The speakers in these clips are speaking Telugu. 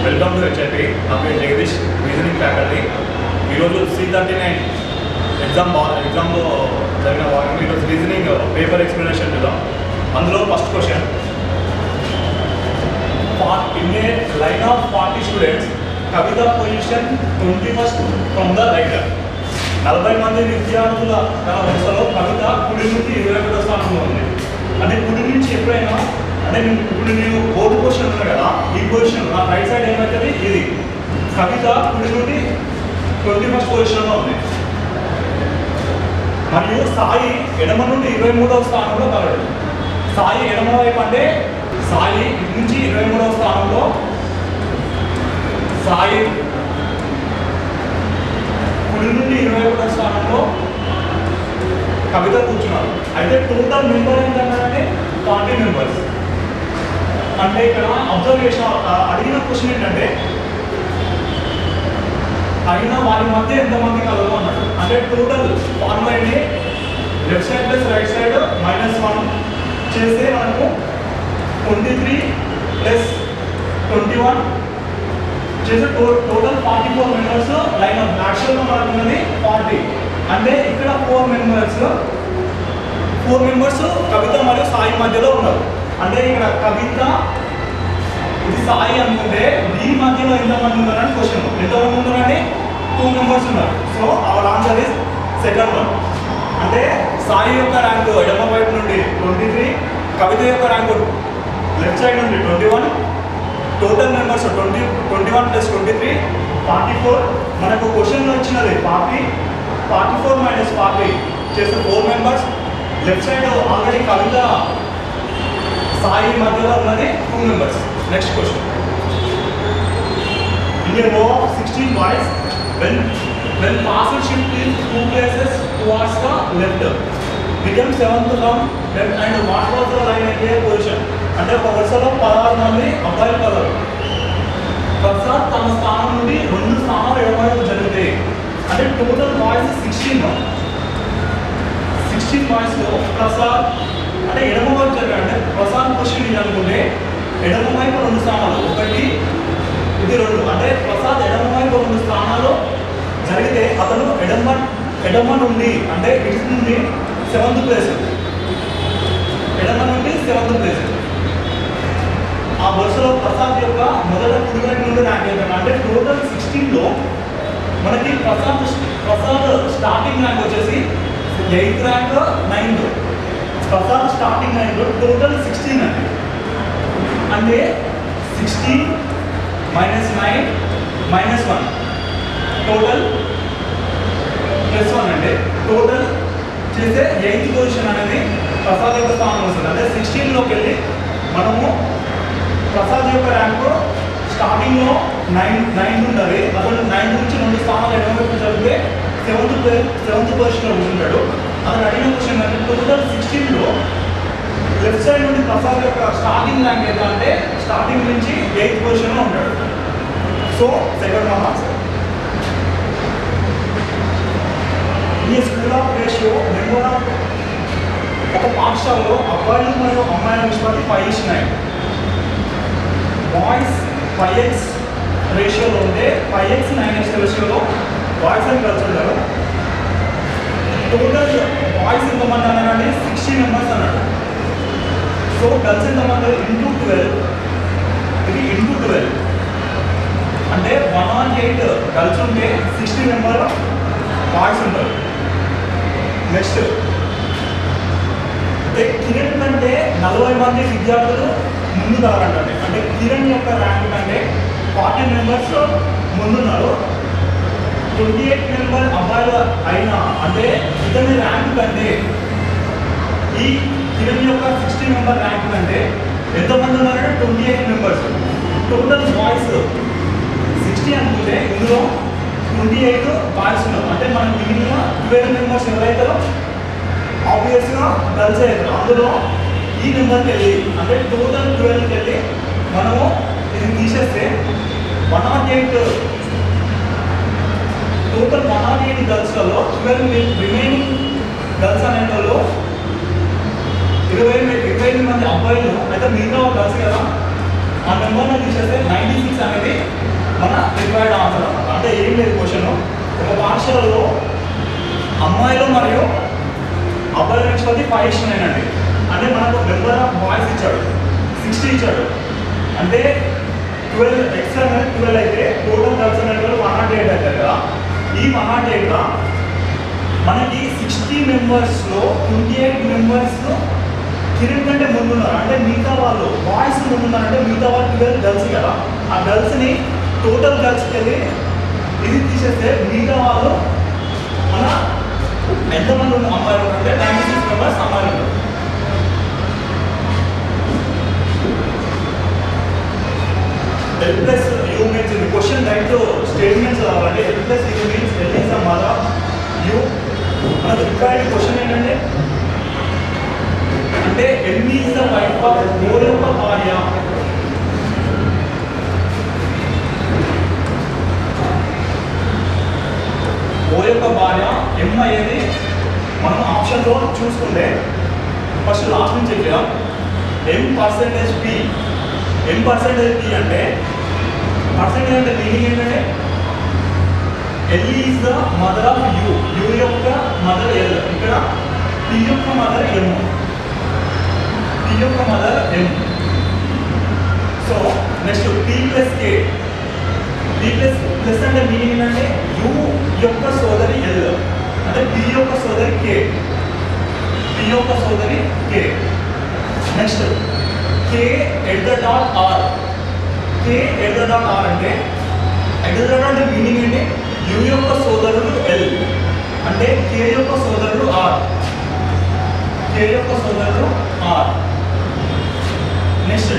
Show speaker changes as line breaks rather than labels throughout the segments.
Welcome to HIP. నా పేరు జగదీష్, రీజనింగ్ ఫ్యాకల్టీ. ఈరోజు C39 ఎగ్జామ్లో జరిగిన భాగంగా ఈరోజు రీజనింగ్ పేపర్ ఎక్స్ప్లెనేషన్ చూద్దాం. అందులో first question, in A line of 40 students Kavitha position 21st from the writer. 40 మంది విద్యార్థుల తన వరుసలో కవిత కుడి నుండి 21వ స్థానంలో ఉంది. అంటే కుడి నుంచి ఎప్పుడైనా అంటే ఇప్పుడు నేను బోర్డు పొజిషన్ ఉన్నా కదా, ఈ పొజిషన్ నా రైట్ సైడ్ ఏమవుతుంది, ఇది కవిత కుడి నుండి 21st పొజిషన్లో ఉంది. మరియు సాయి ఎడమ నుండి 23వ స్థానంలో కలడు. సాయి ఎడమ వైపు అంటే సాయి నుంచి 23వ స్థానంలో, సాయి కుడి నుండి 21వ స్థానంలో కవిత కూర్చున్నారు. అయితే టోటల్ మెంబర్ ఏంటంటే 40 మెంబర్స్. అంటే ఇక్కడ అబ్జర్వేషన్ అడిగిన క్వశ్చన్ ఏంటంటే అయినా వారి మధ్య ఎంతమంది కలరు అన్నాడు. అంటే టోటల్ ఫార్ములాని left side plus right side -1 చేస్తే మనకు 23 ప్లస్ 21 చేస్తే టోటల్ 44 మెంబర్స్ లైన్ ఆఫ్. యాక్చువల్గా మనకు ఉన్నది 40. అంటే ఇక్కడ 4 మెంబర్స్ కవిత మరియు సాయి మధ్యలో ఉన్నారు. అంటే ఇక్కడ కవిత ఇది సాయి అనుకుంటే ఈ మధ్యలో ఎంతమంది ఉన్నారని క్వశ్చన్. ఎంతమంది ఉన్నారని 2 మెంబర్స్ ఉన్నారు. So our answer is second one. అంటే సాయి యొక్క ర్యాంకు ఎడమ వైపు నుండి 23, కవిత యొక్క ర్యాంకు లెఫ్ట్ సైడ్ నుండి 21. Total members 21 plus 23 44. మనకు క్వశ్చన్లో వచ్చినది 44 మైనస్ 40 చేస్తే 4 members. Left side already Kavitha Sai మధ్యలో ఉన్నది 2 members. Next question, in a row of 16 boys when passed shift in 2 places towards the left became 7th from left and what was the line at their position. అంటే ఒక వరుసలో 16 మంది అబ్బాయిలు కలరు. ప్రసాద్ తన స్థానం నుండి 2 స్థానాలు ఎడమవైపు జరిగితే అంటే టోటల్ బాయ్స్ 16 బాయ్స్లో ప్రసాద్ అంటే ఎడమ వైపు జరిగాడు. అంటే ప్రసాద్ క్వశ్చన్ ఇది అనుకుంటే ఎడమ వైపు 2 స్థానాలు, 1 ఇది 2. అంటే ప్రసాద్ ఎడమ వైపు 2 స్థానాలు జరిగితే అతను ఎడమ నుండి అంటే ఇటు నుండి 7th ప్లేస్, ఎడమ నుండి 7th ప్లేస్. ఆ వరుసలో ప్రసాద్ యొక్క మొదట కుడి వైపు నుండి ర్యాంక్ అవుతాడు. అంటే టోటల్ 16లో మనకి ప్రసాద్ స్టార్టింగ్ ర్యాంక్ వచ్చేసి 8th rank 9th. Prasad starting 9లో టోటల్ 16 అండి. అంటే 16 -9 -1 టోటల్ +1 అంటే టోటల్ చేస్తే 8th పొజిషన్ అనేది ప్రసాద్ యొక్క స్థానం వస్తుంది. అంటే 16లోకి వెళ్ళి మనము ప్రసాద్ యొక్క ర్యాంకు స్టార్టింగ్లో 9 ఉండాలి. అతను 9 నుంచి 2 స్థానాలు ఎడమవైపు జరిగితే 7th పొజిషన్లో ఉంటాడు. అతను అడిగిన క్వశ్చన్ అంటే టోటల్ 16లో లెఫ్ట్ సైడ్ నుండి ప్రసాద్ యొక్క స్టార్టింగ్ ర్యాంక్ ఎంత అంటే స్టార్టింగ్ నుంచి 8th పొజిషన్లో ఉంటాడు. So second one answer. ఈ school of ratio member of ఒక పాఠశాలలో అబ్బాయిలు మరియు అమ్మాయిల నిష్పత్తి 5:9. బాయ్స్ 5x రేషియోలో ఉంటే 5x 9x రేషియోలో బాయ్స్ అండ్ గర్ల్స్ ఉంటారు. టోటల్ బాయ్స్ ఎంతమంది అన్నారంటే 60 మెంబర్స్ అన్నాడు. సో గర్ల్స్ ఎంతమంది ఇంటూ 12, ఇది ఇంటూ 12 అంటే 108 గర్ల్స్ ఉంటే 60 మెంబర్ బాయ్స్ ఉంటారు. నెక్స్ట్, కిరణ్ కంటే 40 మంది విద్యార్థులు ముందు కావాలంటే అంటే కిరణ్ యొక్క ర్యాంక్ కంటే 40 మెంబర్స్ ముందున్నారు. 28 మెంబర్ అబ్బాయిలు అయినా అంటే ఇతని ర్యాంక్ కంటే ఈ కిరణ్ యొక్క 60 మెంబర్ ర్యాంక్ కంటే ఎంతమంది ఉన్నారంటే 28 మెంబర్స్. టోటల్ బాయ్స్ 60 అనుకుంటే ఇందులో 28 బాయ్స్ ఉన్నారు. అంటే మనకు మిగిలిన 12 మెంబర్స్ ఎవరైతారో ఆబ్వియస్గా గర్ల్స్ అవుతారు. అందులో ఈ నెంబర్కి వెళ్ళి అంటే టోటల్ 12కి వెళ్ళి మనము ఇది తీసేస్తే 108 టోటల్ 108 గర్ల్స్లలో 12 రిమైనింగ్ గర్ల్స్ అనే వాళ్ళు 28 మంది అబ్బాయిలు అయితే మిగతా గర్ల్స్ కదా. ఆ నెంబర్ని తీసేస్తే 96 అనేది మరియు అబ్బాయిల నిష్పత్తి 5:9 అండి. అంటే మనకు నెంబర్ ఆఫ్ బాయ్స్ ఇచ్చాడు 60 ఇచ్చాడు. అంటే 12 ఎక్స్ అనేది 12 అయితే టోటల్ గర్ల్స్ అనేది 108 అవుతారు కదా. ఈ 108లో మనకి 60 మెంబర్స్లో 28 మెంబర్స్లో కిరణ్ కంటే ముందున్నారు. అంటే మిగతా వాళ్ళు బాయ్స్ ముందున్నారు. అంటే మిగతా వాళ్ళు 12 గర్ల్స్ కదా. ఆ గర్ల్స్ని టోటల్ గర్ల్స్కి వెళ్ళి ఇది తీసేస్తే మిగతా వాళ్ళు మన ఎంతమంది అమ్మాయిలు అంటే 96 మెంబర్స్ అమ్మాయిలు ఉన్నారు. L plus U means in the question right to statements అంటే L plus U means L is the mother, U మనకు రిక్వైర్డ్ క్వశ్చన్ ఏంటంటే అంటే M is the wife of O యొక్క భార్య. O యొక్క భార్య M అయ్యేది మనం ఆప్షన్లో చూసుకుంటే ఫస్ట్ లాస్ట్ నుంచి చెప్పాం M%P. M%P అంటే పర్సెంటేజ్ అంటే మీనింగ్ ఏంటంటే L is the mother of U. U యొక్క మదర్ L. ఇక్కడ P యొక్క మదర్ M. P యొక్క mother M. So next P plus K. P plus అంటే మీనింగ్ ఏంటంటే U యొక్క సోదరి L. అంటే P యొక్క సోదరి K. P యొక్క సోదరి K. Next K at the dot R. K at the dot R అంటే ఎట్ ద డాట్ అంటే మీనింగ్ ఏంటి U యొక్క సోదరుడు L. అంటే K యొక్క సోదరుడు R. K యొక్క సోదరుడు R. Next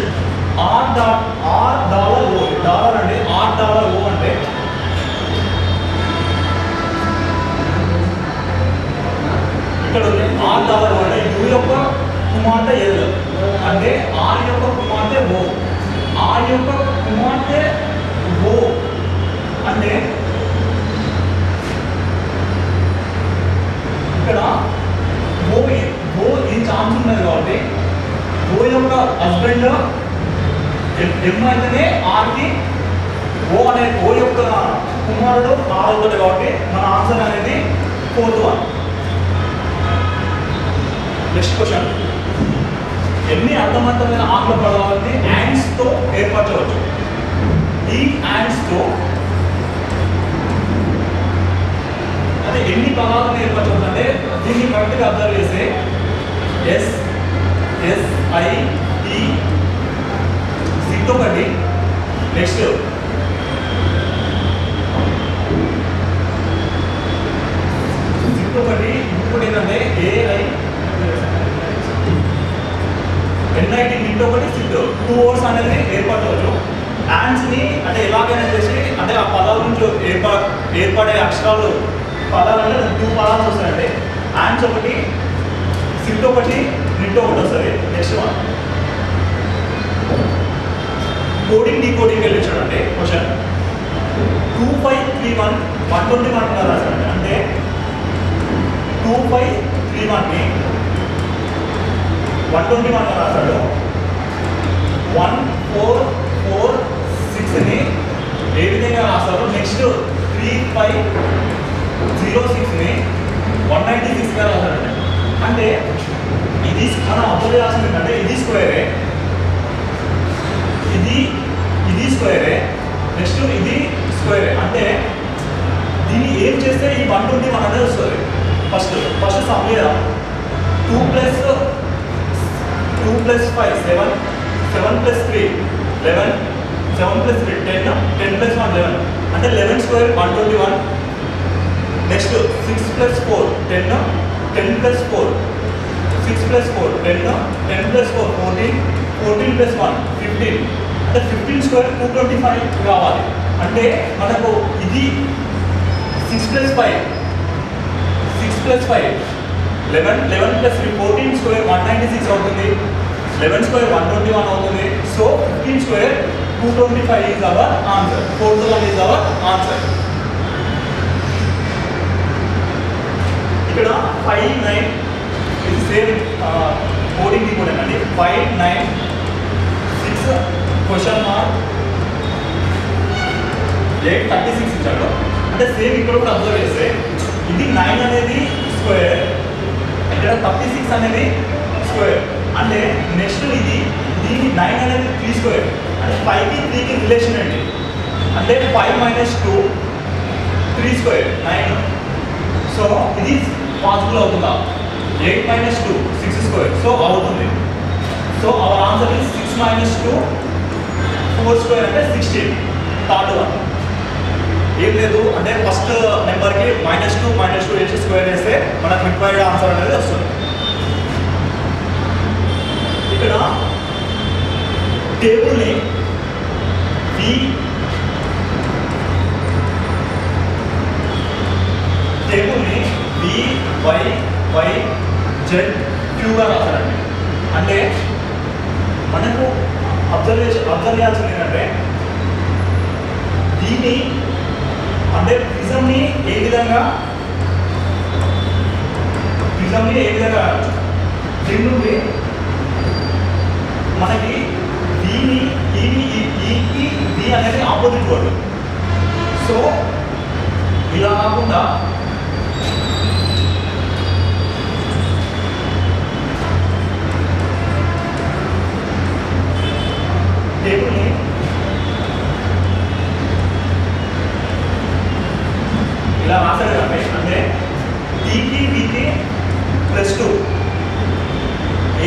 R dollar O. Dollar అంటే R డాలర్ O అంటే ఇక్కడ R డాలర్ O అంటే U యొక్క కుమార్తె L. అంటే R యొక్క కుమార్తె O. R యొక్క కుమార్తె O అంటే ఇక్కడ O ఈ ఛాన్స్ ఉన్నది కాబట్టి O యొక్క హస్బెండ్ M అయితేనే ఆర్కి O యొక్క కుమారుడు R అవుతాడు కాబట్టి మన ఆన్సర్ అనేది 4th one. నెక్స్ట్ క్వశ్చన్ ఎన్ని అర్థవంతమైన ఆంగ్ల పదాలని యాండ్స్తో ఏర్పరచవచ్చు. ఈ యాండ్స్తో అంటే ఎన్ని పదాలను ఏర్పరచవచ్చు అంటే దీన్ని కరెక్ట్గా అబ్జర్వ్ చేస్తే SI సిట్ ఒకటి. నెక్స్ట్ సిట్ ఒకటి. ఇంకోటి ఏంటంటే AI NIT నిట్ ఒకటి సిట్ 2 వర్డ్స్ అనేది ఏర్పడవచ్చు. యాండ్స్ని అంటే ఎలాగైనా చేసి అంటే ఆ పదాల నుంచి ఏర్పడే అక్షరాలు పదాలు అంటే 2 పదాలు వస్తాయండి. యాండ్స్ ఒకటి సిట్ ఒకటి నిట్ ఒకటి వస్తుంది. నెక్స్ట్ వన్ కోడింగ్ డీకోడింగ్ వెళ్ళి చూడండి. క్వశ్చన్ 2531 121 రాశారండి. అంటే 2531ని 121 రాశాడు. 1446ని ఏ విధంగా రాస్తారు. నెక్స్ట్ 3506ని 196గా రాశారండి. అంటే ఇది మనం అబ్జర్వ్ చేయాల్సింది ఏంటంటే ఇది స్క్వేరే, ఇది స్క్వేరే, నెక్స్ట్ ఇది స్క్వేరే. అంటే దీన్ని ఏం చేస్తే ఈ 121 అనేది వస్తుంది. ఫస్ట్ సమ్ లేదా 2 + 5 7, 7 + 3 11, 7 + 3 10, 10 + 1 11. అంటే 11 స్క్వేర్ 121. నెక్స్ట్ 6 + 4 10, 10 + 4 6 + 4 10, 10 + 4 14, 14 + 1 15. అంటే 15 స్క్వేర్ 225 కావాలి. అంటే మనకు ఇది 6 + 5 11, 11 + 3 14 స్క్వేర్ 196 అవుతుంది. 11 స్క్వేర్ 121 అవుతుంది. So 15 square 225 is our answer. 4th one is our answer. ఇక్కడ 5 9 ఇది సేమ్ కోడింగ్ కూడా అండి. 5 9 6 క్వశ్చన్ మార్క్ 8 36 ఇచ్చాడు. అంటే సేమ్ ఇక్కడ కూడా అబ్జర్వ్ చేస్తే ఇది 9 అనేది స్క్వేర్, ఇక్కడ 36 అనేది స్క్వేర్. అంటే నెక్స్ట్ దీని 9 అనేది 3 స్క్వేర్. అంటే 5కి 3కి రిలేషన్ అండి. అంటే 5 - 2 3 స్క్వేర్ 9. సో ఇది పాసిబుల్ అవుతుందా? 8 - 2 6 స్క్వేర్. సో అవుతుంది. So our answer is 6 - 2 4 square అంటే 16. థర్డ్ వన్ ఏం లేదు అంటే ఫస్ట్ నెంబర్కి -2 - 2 వేసి స్క్వేర్ వేస్తే మనకు రిక్వైర్డ్ ఆన్సర్ అనేది వస్తుంది. ఇక్కడ టేబుల్ని VYYZQ గా రాశారండి. అంటే మనకు అబ్జర్వ్ చేయాల్సింది ఏంటంటే దీన్ని అంటే ప్రిజంని ఏ విధంగా దీని నుండి మనకి దీని ఈకి ది అనేది ఆపోజిట్ వర్డ్. సో ఇలా కాకుండా టేబుల్ని ఇలా రాశాడు కదండి. అంటే ఈకి బికి +2,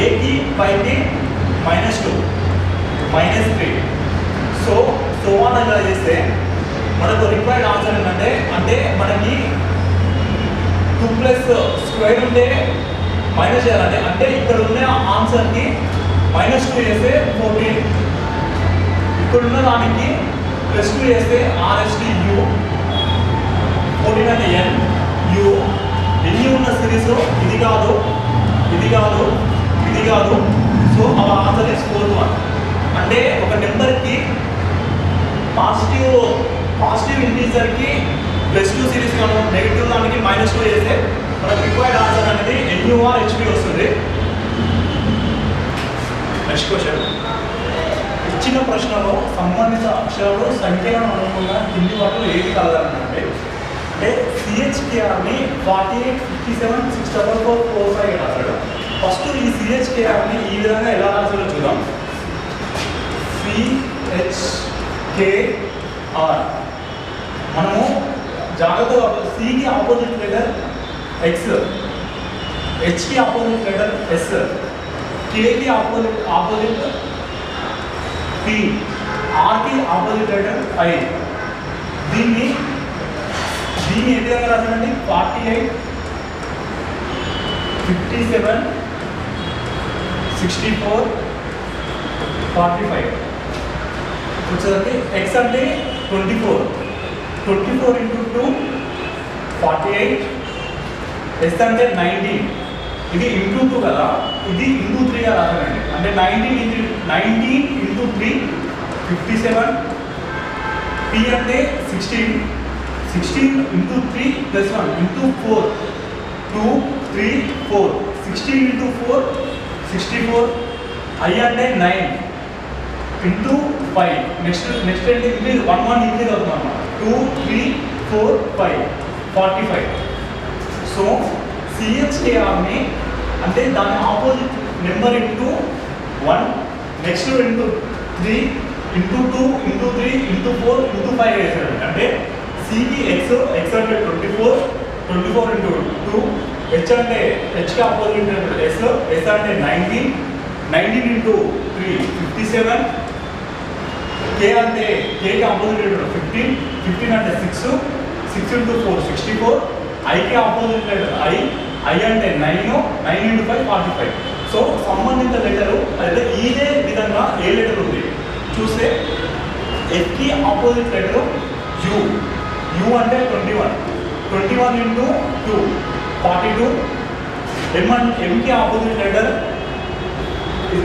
ఏకి పైకి -2 -3. సో అని ఇలా చేస్తే మనకు రిక్వైర్డ్ ఆన్సర్ ఏంటంటే అంటే మనకి 2 + స్క్వేర్ ఉంటే మైనస్ చేయాలంటే అంటే ఇక్కడ ఉన్న ఆన్సర్కి -2 చేస్తే 14, ఇక్కడ ఉన్న దానికి +2 చేస్తే RSTU 14 అంటే NU. ఎన్ని ఉన్న సిరీస్ ఇది కాదు. So our answer is 4th one. అంటే ఒక నెంబర్కి పాజిటివ్ ఇంటీజర్కి +2 సిరీస్ కాను, నెగిటివ్ దానికి -2 చేస్తే మనకు రిక్వైర్డ్ ఆన్సర్ అనేది NU or HP వస్తుంది. Next question. ఇచ్చిన ప్రశ్నలో సంబంధిత అక్షరాలు సంఖ్యలను అనుగుణంగా కింది వాటిలో ఏది కలగాలంటే అంటే CHKRని 48, 57, 644, 45 రాశాడు. ఫస్ట్ ఈ CHKRని ఈ విధంగా ఎలా రాశాడో చూద్దాం. CHKR మనము జాగ్రత్తగా సికి ఆపోజిట్ లెటర్ X, హెచ్కి ఆపోజిట్ లెటర్ S, కేకి ఆపోజిట్ P, ఆర్కి ఆపోజిట్ లెటర్ I. దీన్ని ఏ విధంగా రాశాడండి? 48, 57, 64, 45 వచ్చేసరికి X అంటే 24 × 2 48, S అంటే 19. ఇది ఇంటూ 2 కదా, ఇది ఇంటూ 3గా రాశానండి. అంటే 19 × 3 57, P అంటే 16 × 3 + 1 × 4 2 3 4 16 × 4 64, I అంటే 9 × 5. నెక్స్ట్ ఏంటి? ఇంక్రీజ్ 1 ఇంక్రీజ్ అవుతుంది అన్నమాట. 2 3 4 5 45. సో CHKRని అంటే దాని opposite number into 1, next into 3 into 2 into 3 into 4 into 5 వేసాడు. అంటే సికి X అంటే 24 × 2, H అంటే హెచ్కి ఆపోజిట్ S అంటే 19 × 3 57, K అంటే కేకి ఆపోజిట్ 15 అంటే 6 × 4 64, ఐకి ఆపోజిట్ లెటర్ I అంటే 9 × 5 45. సో సంబంధిత లెటరు అయితే ఇదే విధంగా ఏ లెటర్ ఉంది చూస్తే ఎఫ్కి ఆపోజిట్ లెటరు U అంటే 21 × 2 42. ఎంకి ఆపోజిట్ లెటర్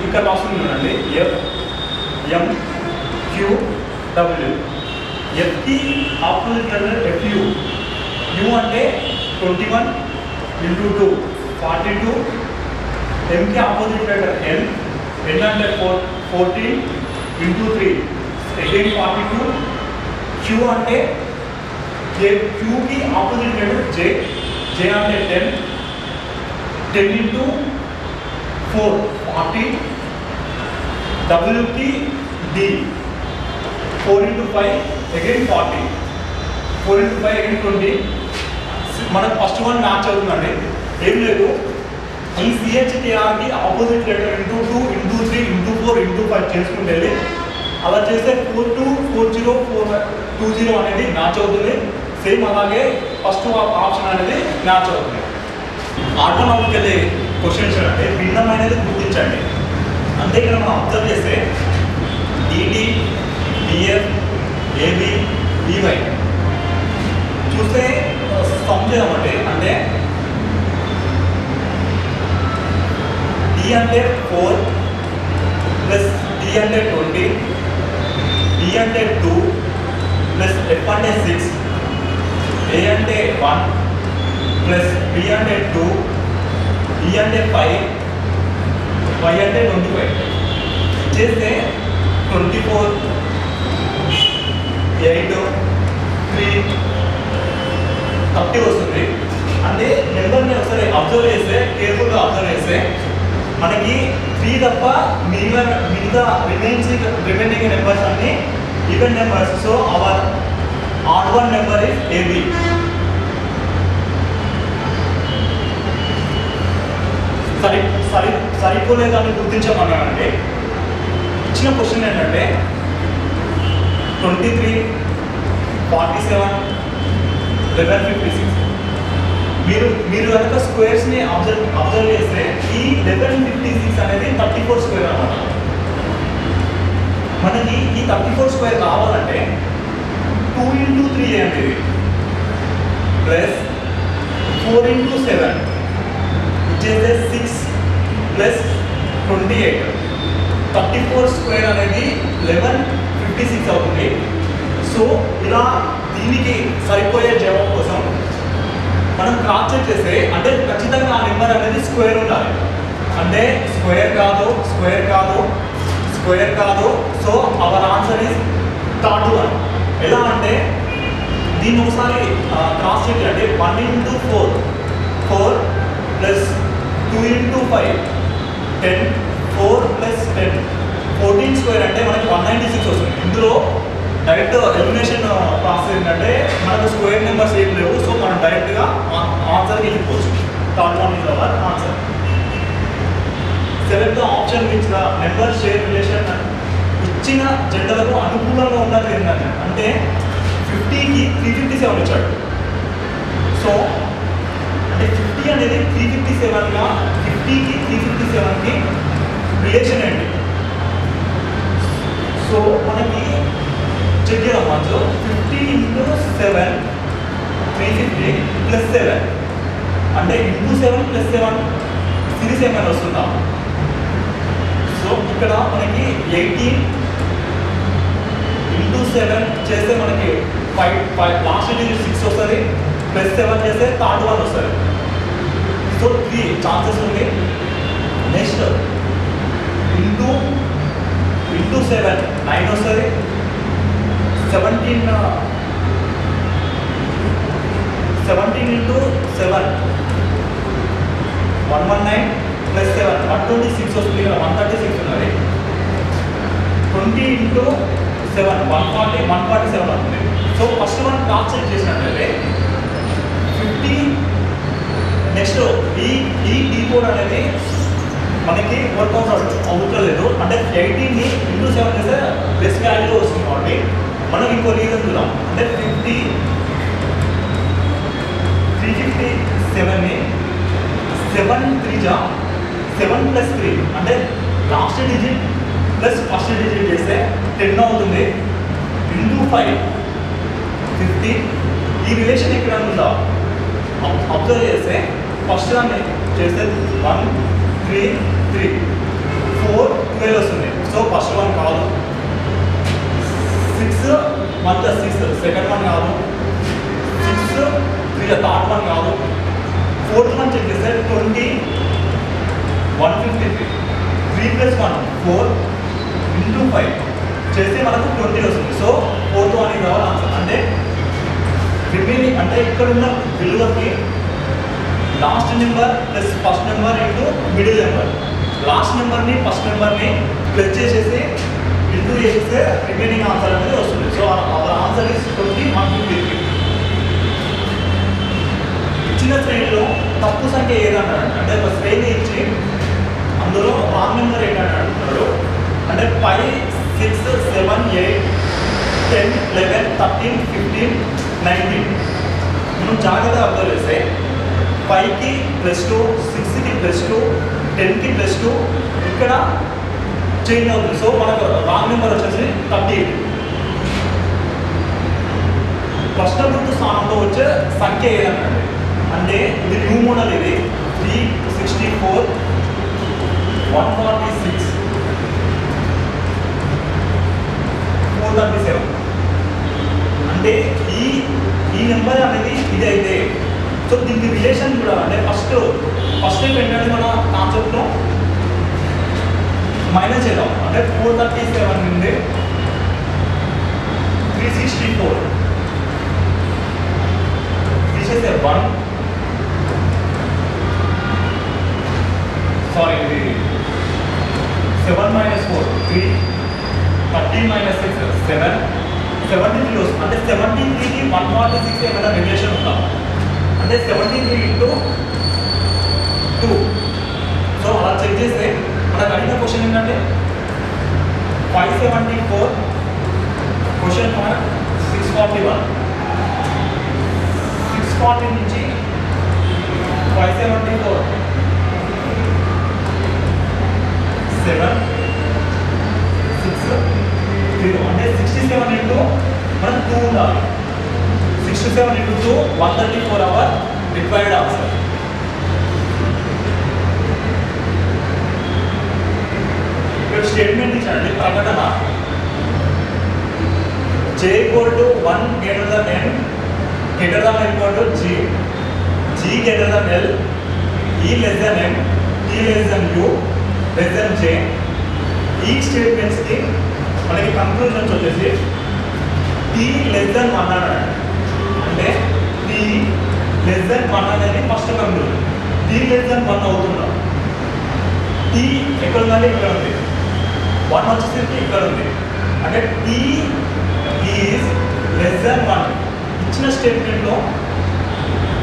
ఇక్కడ రాస్తుంది చూడండి FMQW. ఎఫ్కి ఆపోజిట్ లెటర్ FU. U అంటే 21 × 2 42. ఎంకి ఆపోజిట్ లెటర్ N అంటే 14 × 3 again 42. Q అంటే Qకి ఆపోజిట్ లెటర్ J అంటే 10 10 into 4 40, WT D 4 into 5 again 40, 4 into 5 again 20. మనకు ఫస్ట్ వన్ మ్యాచ్ అవుతుందండి. ఏం లేదు, ఈ సిహెచ్టిఆర్కి opposite letter into 2 into 3 into 4 into 5 చేసుకుంటే అలా చేస్తే 420420 అనేది మ్యాచ్ అవుతుంది. సేమ్ అలాగే ఫస్ట్ ఆప్షన్ అనేది మ్యాచ్ అవుతుంది. ఆటోనామిక్ వెళ్ళే క్వశ్చన్స్ అంటే భిన్నమైనది గుర్తించండి. అంటే ఇక్కడ మనం అబ్జర్వ్ చేస్తే డిడి, డిఎఫ్, ఏబి, డివై చూస్తే సమ్ చేద్దామండి. అంటే డి అంటే 4 ప్లస్ డి అంటే 20, డి అంటే 2 ప్లస్ ఎఫ్ అంటే 6, ఏ అంటే 1 ప్లస్ బి అంటే 2, ఈ అంటే 5, వై అంటే 25 చేస్తే 24, 8, 3, 30 వస్తుంది. అంటే నెంబర్ని ఒకసారి అబ్జర్వ్ చేస్తే, కేర్ఫుల్గా అబ్జర్వ్ చేస్తే మనకి 3 తప్ప మిగతా రిమైనింగ్ నెంబర్స్ అన్ని even numbers. So our odd one number is AB. సరిపోలేదని గుర్తించమన్నానంటే ఇచ్చిన క్వశ్చన్ ఏంటంటే 23, 47, 1156. మీరు కనుక స్క్వేర్స్ని అబ్జర్వ్ చేస్తే ఈ 1156 అనేది 34 స్క్వేర్ అన్నమాట. మనకి ఈ 34 స్క్వేర్ కావాలంటే 2 into 3 అనేది ప్లస్ 4 into 7 ఇచ్చేస్తే 6 ప్లస్ 28. 34 స్క్వేర్ అనేది 1156 అవుతుంది. సో ఇలా దీనికి సరిపోయే జవాబు కోసం మనం క్రాస్ చెక్ చేస్తే అంటే ఖచ్చితంగా ఆ నెంబర్ అనేది స్క్వేర్ ఉండాలి. అంటే స్క్వేర్ కాదు. So our answer is third one. ఎలా అంటే దీన్ని ఒకసారి క్రాస్ చెక్ అంటే 1 into 4 4 plus 2 into 5 10, 4 plus 10 14 square అంటే మనకి 196 వస్తుంది. ఇందులో డైరెక్ట్ ఎలిమినేషన్ ప్రాసెస్ ఏంటంటే మనకు స్క్వేర్ నెంబర్స్ ఏం లేవు. సో మనం డైరెక్ట్గా ఆన్సర్కి వెళ్ళిపోవచ్చు. Third one is our answer. Select the option which the number share relation. ఇచ్చిన జంటలకు అనుకూలంగా ఉన్నది ఏంటంటే అంటే 50కి 357 ఇచ్చాడు. సో అంటే 50 అనేది 357గా 50కి 357కి రిలేషన్ ఏంటి? సో మనకి చెక్ చేద్దాం. మనతో 50 into 7 350 ప్లస్ 7 అంటే ఇంటూ 7 ప్లస్ 7 సిరీస్ ఏమైనా వస్తుందా? సో ఇక్కడ మనకి 18 into 7 చేస్తే మనకి 5 లాస్ట్ డిజిట్ 6 వస్తుంది. ప్లస్ 7 చేస్తే థర్డ్ వన్ వస్తుంది. సో 3 ఛాన్సెస్ ఉంది. నెక్స్ట్ ఇంటూ 7 9 వస్తుంది. 17 into 7 119 ప్లస్ 7 126 వస్తుంది. 136 ఉన్నది. 20 into 7 147 అవుతుంది. So first one cross check చేసినట్లయితే 50. నెక్స్ట్ ఈ కోడ్ అనేది మనకి వర్కౌట్ అవుతలేదు. అంటే 18ని into 7 చేస్తే బెస్ట్ వాల్యూ వస్తుంది. కాబట్టి మనం ఇంకో రీజన్ చూద్దాం. అంటే 357ని 7 3 7 ప్లస్ 3 అంటే last digit plus first digit చేస్తే 10 అవుతుంది. ఇంటూ 5 50. ఈ రిలేషన్ ఎక్కడ ఉందా అబ్జర్వ్ చేస్తే ఫస్ట్ దాన్ని చేస్తే 1 3 3 4 12 వస్తుంది. సో ఫస్ట్ వన్ కాదు. 6 1 + 6 సెకండ్ వన్ కాదు. 6 3 థర్డ్ వన్ కాదు. ఫోర్త్ వన్ చెక్ చేస్తే 20 153 3 + 1 4 ఇంటూ 5 చేస్తే మనకు 20 వస్తుంది. సో ఫోర్త్ వన్ కావాలి ఆన్సర్. అంటే రిమైనింగ్ అంటే ఇక్కడ ఉన్న విలువకి last number plus first number into middle number. Last నెంబర్ని ఫస్ట్ నెంబర్ని ప్లస్ చేసేసి ఇంటూ చేస్తే రిమైనింగ్ ఆన్సర్ అనేది వస్తుంది. So our answer is 2153. ఇచ్చిన శ్రేణిలో తప్పు సంఖ్య ఏదన్నాడు అంటే ఒక శ్రేణి ఇచ్చి అందులో రాంగ్ నెంబర్ ఏంటని అంటున్నాడు. అంటే 5, 6, 7, 8, 10, 11, 13, 15, 19. మనం జాగ్రత్తగా అబ్జర్వ్ చేస్తే 5కి +2, 6కి +2, 10కి +2 ఇక్కడ చేంజ్ అవుతుంది. సో మనకు రాంగ్ నెంబర్ వచ్చేసి 38. ప్రశ్న గుర్తు స్థానంలో వచ్చే సంఖ్య ఏదన్నాడు అంటే ఇది న్యూ మోడల్. ఇది 364, 146, 437. అంటే ఈ నెంబర్ అనేది ఇది అయితే సో దీనికి రిలేషన్ కూడా అంటే ఫస్ట్ ఏంటంటే మన కాన్సెప్ట్లో మైనస్ చేద్దాం. అంటే 437 నుండి 364 తీసేస్తే 1 సారీ ఇది 7 - 4 3, 13 - 6 7, 73 వస్తుంది. అంటే 73కి 146 ఏమైనా రిలేషన్ ఉందా అంటే 73 × 2. సో అలా చెక్ చేస్తే మనకు అడిగిన క్వశ్చన్ ఏంటంటే 574 క్వశ్చన్ మార్క్ 641. 640 నుంచి 574 7, 6, 0 అంటే 67 ఇంటూ మనం 2 ఉండాలి. 67 ఇంటూ 2 134 అవర్ రిక్వైర్డ్ ఆన్సర్. ఇక్కడ స్టేట్మెంట్ ఇచ్చాడండి ప్రకటన J = 1 greater than n greater than or equal to G, G greater than L, E less than M, T less than U, less than J. ఈ స్టేట్మెంట్స్కి మనకి కంక్లూజన్స్ వచ్చేసి T less than 1 అన్నాడు. అంటే T less than 1 అనేది first conclusion. T less than 1 అవుతున్నాం. T ఎక్కడ ఉందంటే ఇక్కడ ఉంది. 1 వచ్చేసరికి ఇక్కడ ఉంది. అంటే T ఈజ్ లెస్ దాన్ 1. ఇచ్చిన స్టేట్మెంట్లో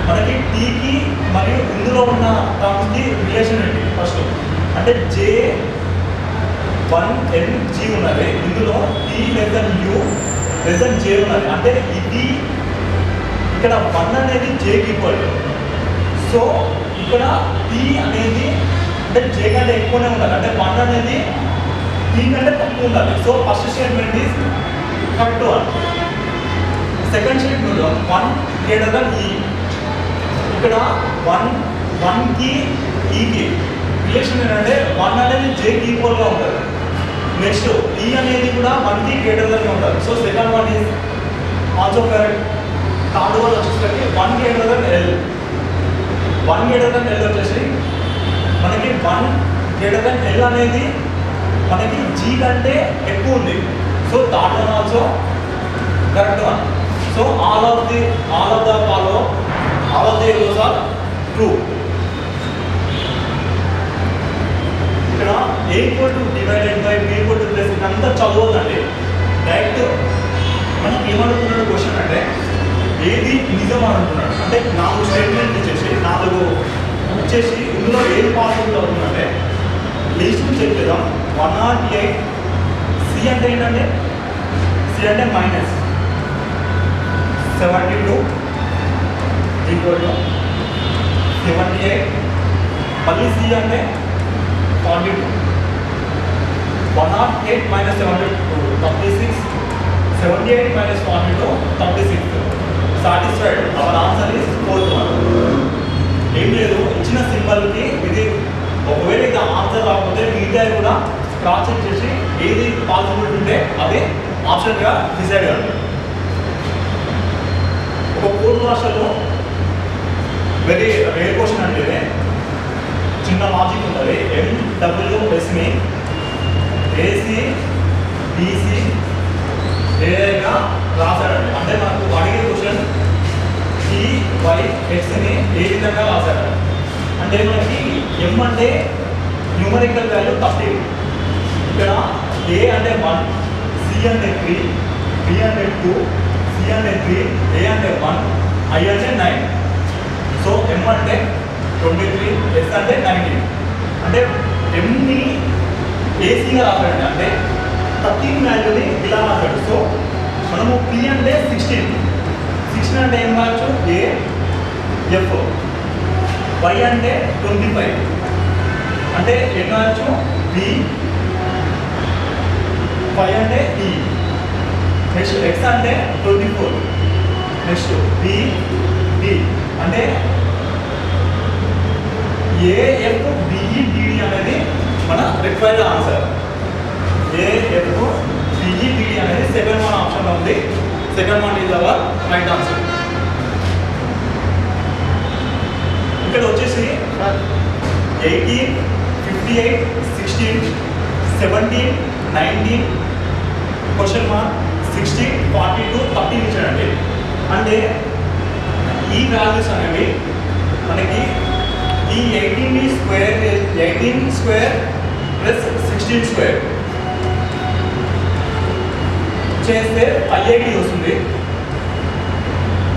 మనకి టీకి మరియు ఇందులో ఉన్న టర్మ్స్కి రిలేషన్ ఏంటి ఫస్ట్ అంటే J1NG ఉన్నది. ఇందులో T less than U less than J ఉన్నది. అంటే ఇది ఇక్కడ 1 అనేది Jకి ఈక్వల్. సో ఇక్కడ T అనేది అంటే J కంటే ఎక్కువనే ఉండాలి. అంటే 1 అనేది T కంటే తక్కువ ఉండాలి. So first statement is correct one. Second స్టేట్మెంట్లో 1 గ్రేటర్ దాన్ E. ఇక్కడ 1కి ఈకి రిలేషన్ ఏంటంటే 1 అనేది Jకి ఈక్వల్గా ఉంటుంది. నెక్స్ట్ E అనేది కూడా 1కి గ్రేటర్ దాన్గా ఉంటుంది. So second one is also correct. Third one వచ్చేసరికి 1 గ్రేటర్ దాన్ L. 1 గ్రేటర్ దాన్ L వచ్చేసి మనకి 1 గ్రేటర్ దాన్ L అనేది మనకి G కంటే ఎక్కువ ఉంది. So third one also correct one. So all of the arrows are true. ఇక్కడ A = divided by B = plus ఇదంతా చదవదండి. డైరెక్ట్ మనకి ఏమనుకున్నాడు క్వశ్చన్ అంటే ఏది నిజం అంటున్నాడు. అంటే 4 స్టేట్మెంట్ ఇచ్చేసి ఇందులో ఏది పాసిబుల్ అవుతుందంటే లిస్ట్ చెక్ చేద్దాం. 108 C అంటే ఏంటంటే C అంటే మైనస్ 72 = 78. మళ్ళీ C అంటే 42. 108 - 72 36. 78 - 42 36. Satisfied. Hour answer is 4th one. ఏం లేదు ఇచ్చిన సింబల్కి ఇది ఒకవేళ ఇది ఆన్సర్ రాకపోతే మిగతా కూడా క్రాస్ చెక్ చేసి ఏది పాసిబిలిటీ ఉంటే అదే ఆప్షన్గా డిసైడ్ కాదు. ఒక కోడ్ భాషలో వెరీ రేర్ క్వశ్చన్ అంటే చిన్న లాజిక్ ఉంటుంది. MWSని AC BC ఏదైనా రాశాడండి. అంటే మనకు అడిగే క్వశ్చన్ TYXని ఏ విధంగా రాశాడు. అంటే మనకి ఎం అంటే న్యూమరికల్ వాల్యూ 13, ఇక్కడ ఏ అంటే 1, సి అంటే 3, బి అంటే 2, సి అంటే 3, ఏ అంటే 1, ఐ అంటే 9. సో ఎం అంటే 23, ఎస్ అంటే 19. అంటే ఎంని ఏసీగా రాసాడండి, అంటే 13 వాల్యూని ఇలా రాశాడు. సో మనము పి అంటే 16 అంటే ఏం రావచ్చు, ఏ ఎఫ్. వై అంటే 25 అంటే ఏం రావచ్చు, బి. 5 అంటే ఈ. నెక్స్ట్ ఎక్స్ అంటే 24. నెక్స్ట్ బి డి అంటే ఏఎఫ్ బిఈ డిడి అనేది మన required answer. AF BE DD అనేది సెకండ్ వన్ ఆప్షన్లో ఉంది. Second one is our right answer. ఇక్కడ వచ్చేసి 18, 58, 16, 17, 19, క్వశ్చన్ మార్క్ 60, 42, 13 ఇచ్చాడండి. అంటే ఈ వాల్యూస్ అనేవి మనకి ఈ 18 స్క్వేర్ ప్లస్ 16 స్క్వేర్ చేస్తే 580 వస్తుంది.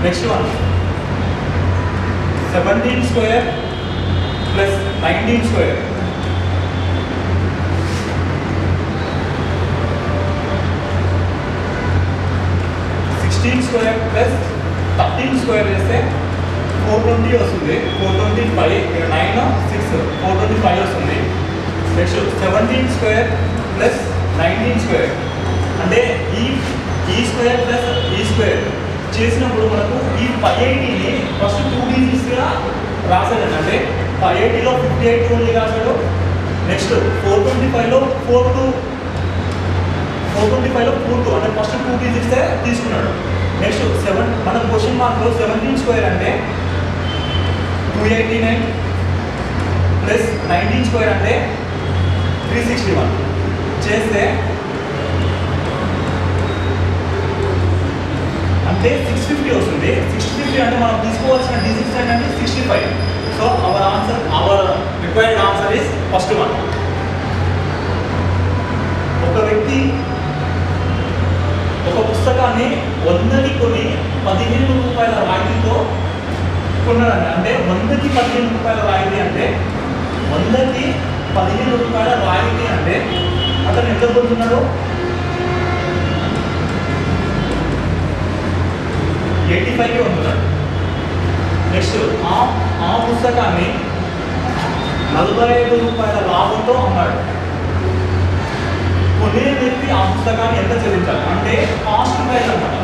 Next one 17 square plus 19 square square plus 13 square చేస్తే 420 వస్తుంది. 425 ఇక్కడ 9 6 425 వస్తుంది. నెక్స్ట్ 17 స్క్వేర్ ప్లస్ 19 స్క్వేర్ అంటే ఈ స్క్వేర్ ప్లస్ ఈ స్క్వేర్ చేసినప్పుడు మనకు ఈ 580ని ఫస్ట్ 2 డిజిట్స్గా రాశాడండి. అంటే 580లో 58 ఓన్లీ రాశాడు. నెక్స్ట్ 425లో 4 అంటే ఫస్ట్ 2 డిజిట్సే తీసుకున్నాడు. నెక్స్ట్ 7 మన క్వశ్చన్ మార్క్లో 17 స్క్వేర్ అంటే 289 ప్లస్ 19 స్క్వేర్ అంటే 361 చేస్తే అంటే 650 వస్తుంది. 650 అంటే మనం తీసుకోవాల్సిన డిజిట్స్ ఏంటంటే 65. So our required answer is first one. ఒక వ్యక్తి ఒక పుస్తకాన్ని 100కి కొని 15 రూపాయల రాయితీతో కొన్నాడండి. అంటే 100కి 15 రూపాయల రాయితీ అంటే 100కి 15 రూపాయల రాయితీ అంటే అతను ఎంత పొందుతున్నాడు, 85కి పొందుతున్నాడు. నెక్స్ట్ ఆ పుస్తకాన్ని 45 రూపాయల లాభంతో అమ్మాడు. కొనే వ్యక్తి ఆ పుస్తకాన్ని ఎంత చెల్లించాలి అంటే కాస్ట్ ప్రైస్ అన్నమాట.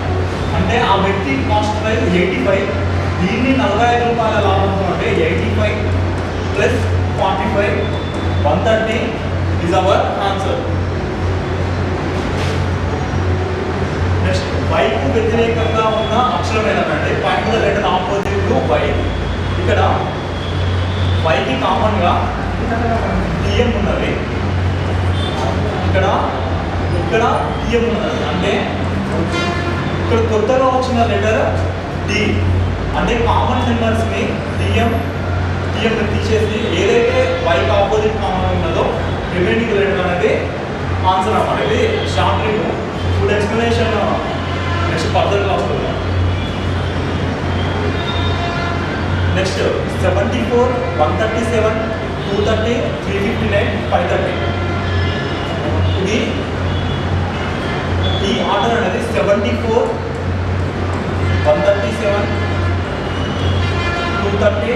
అంటే ఆ వ్యక్తి కాస్ట్ ప్రైస్ 85, దీన్ని 45 రూపాయల లాభంతో అంటే 85 plus 45 130 is our answer. Next వైకు వ్యతిరేకంగా ఉన్న అక్షరం ఏంటంటే point the letter opposite to Y. ఇక్కడ వైకి కామన్గా టీఎం ఉన్నది, ఇక్కడ టీఎం ఉన్నది. అంటే ఇక్కడ కొత్తగా వచ్చిన లెటర్ డి. అంటే కామన్ నెంబర్స్ని టీఎం తీసేసి ఏదైతే వైకి ఆపోజిట్ కామన్ ఉన్నదో రిమైనింగ్ లెటర్ అనేది ఆన్సర్ అన్నమాట. ఇది short review, full explanation next further class. Next 74, 137, 230, 359, 530. ఇది ఈ ఆర్డర్ అనేది 74, 137, 230,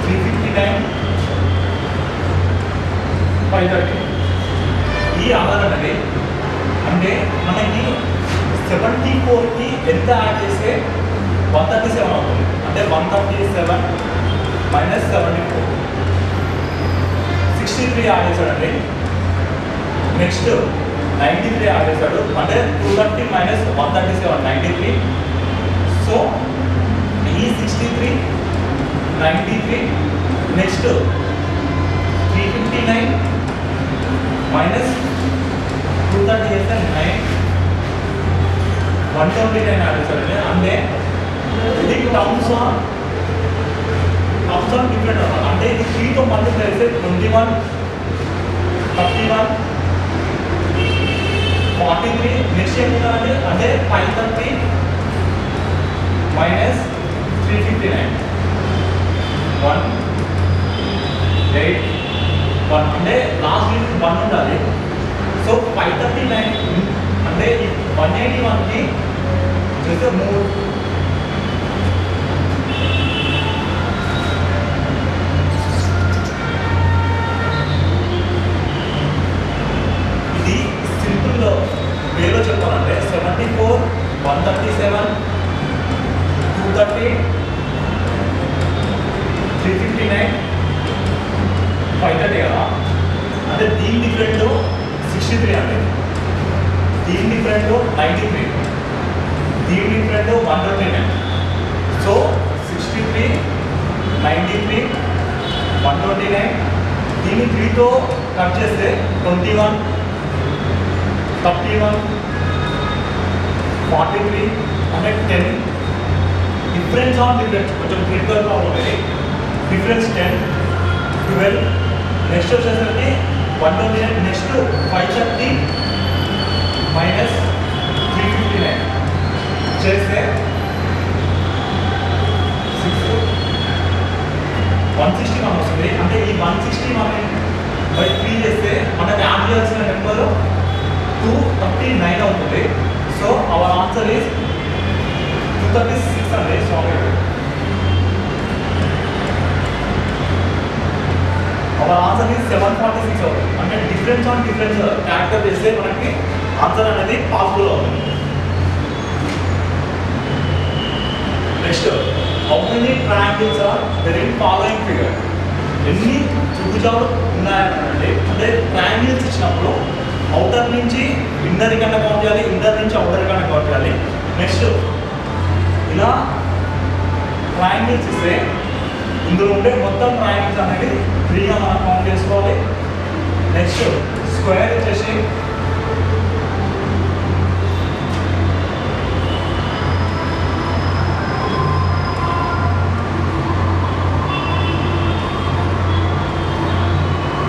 359, 530. ఈ ఆర్డర్ అనేది అంటే మనకి 74కి ఎంత యాడ్ చేస్తే 137 అవుతుంది. అంటే 137 మైనస్ 74 63 యాడ్ చేశాడండి. నెక్స్ట్ 93 యాడ్ చేశాడు. అంటే 230 మైనస్ 137 93. సో ఈ 63 93 నెక్స్ట్ 359 మైనస్ 230 చేస్తే 9 129 యాడ్ చేశాడండి. అంటే ఇది టర్మ్స్ కమ్స్ ఆన్ డిఫరెంట్ అనమాట. అంటే ఇది 3తో మల్టిప్లై చేస్తే 21, 31, 43. నెక్స్ట్ ఏముందంటే అంటే 530 మైనస్ 359 1 8 1 అంటే లాస్ట్ డిజిట్ 1 ఉండాలి. సో 539 అంటే 181కి చేస్తే 3 ఇది సింపుల్ వేలో చెప్పాలంటే 74 137 230 359 530 కదా. అంటే దీని డిఫరెంట్ 63 అంటే దీని డిఫరెంట్ 93, దీని డిఫరెంట్ 129. సో 63 93 129 దీన్ని 3తో కట్ చేస్తే 21 31 43 అంటే 10. డిఫరెన్స్ ఆన్ డిఫరెన్స్ కొంచెం క్రిటికల్ ప్రాబ్లం ఇది. డిఫరెన్స్ 10 12. నెక్స్ట్ వచ్చేసరికి 129. నెక్స్ట్ 530 మైనస్ 359 చేస్తే 161 వస్తుంది. అంటే ఈ 160 మనం బై 3 చేస్తే మనకి యాడ్ చేయాల్సిన నెంబర్ 239 అవుతుంది. సో అవర్ ఆన్సర్ ఈస్ 236 అండి. సారీ, అవర్ ఆన్సర్ ఈస్ 746 అవుతుంది. అంటే డిఫరెన్స్ ఆన్ డిఫరెన్స్ క్యారెక్టర్ చేస్తే మనకి ఆన్సర్ అనేది పాసిబుల్ అవుతుంది. Next, how many triangles are there in following figure? ఎన్ని త్రిభుజాలు ఉన్నాయంటే అంటే ట్రయాంగిల్స్ ఇచ్చినప్పుడు అవుటర్ నుంచి ఇన్నర్ కన్నా కౌంట్ చేయాలి, ఇన్నర్ నుంచి అవుటర్ కన్నా కౌంట్ చేయాలి. నెక్స్ట్ ఇలా ట్రయాంగిల్స్ ఇస్తే ఇందులో ఉండే మొత్తం ట్రయాంగిల్స్ అనేది 3గా మనం కౌంట్ చేసుకోవాలి. నెక్స్ట్ స్క్వేర్ వచ్చేసి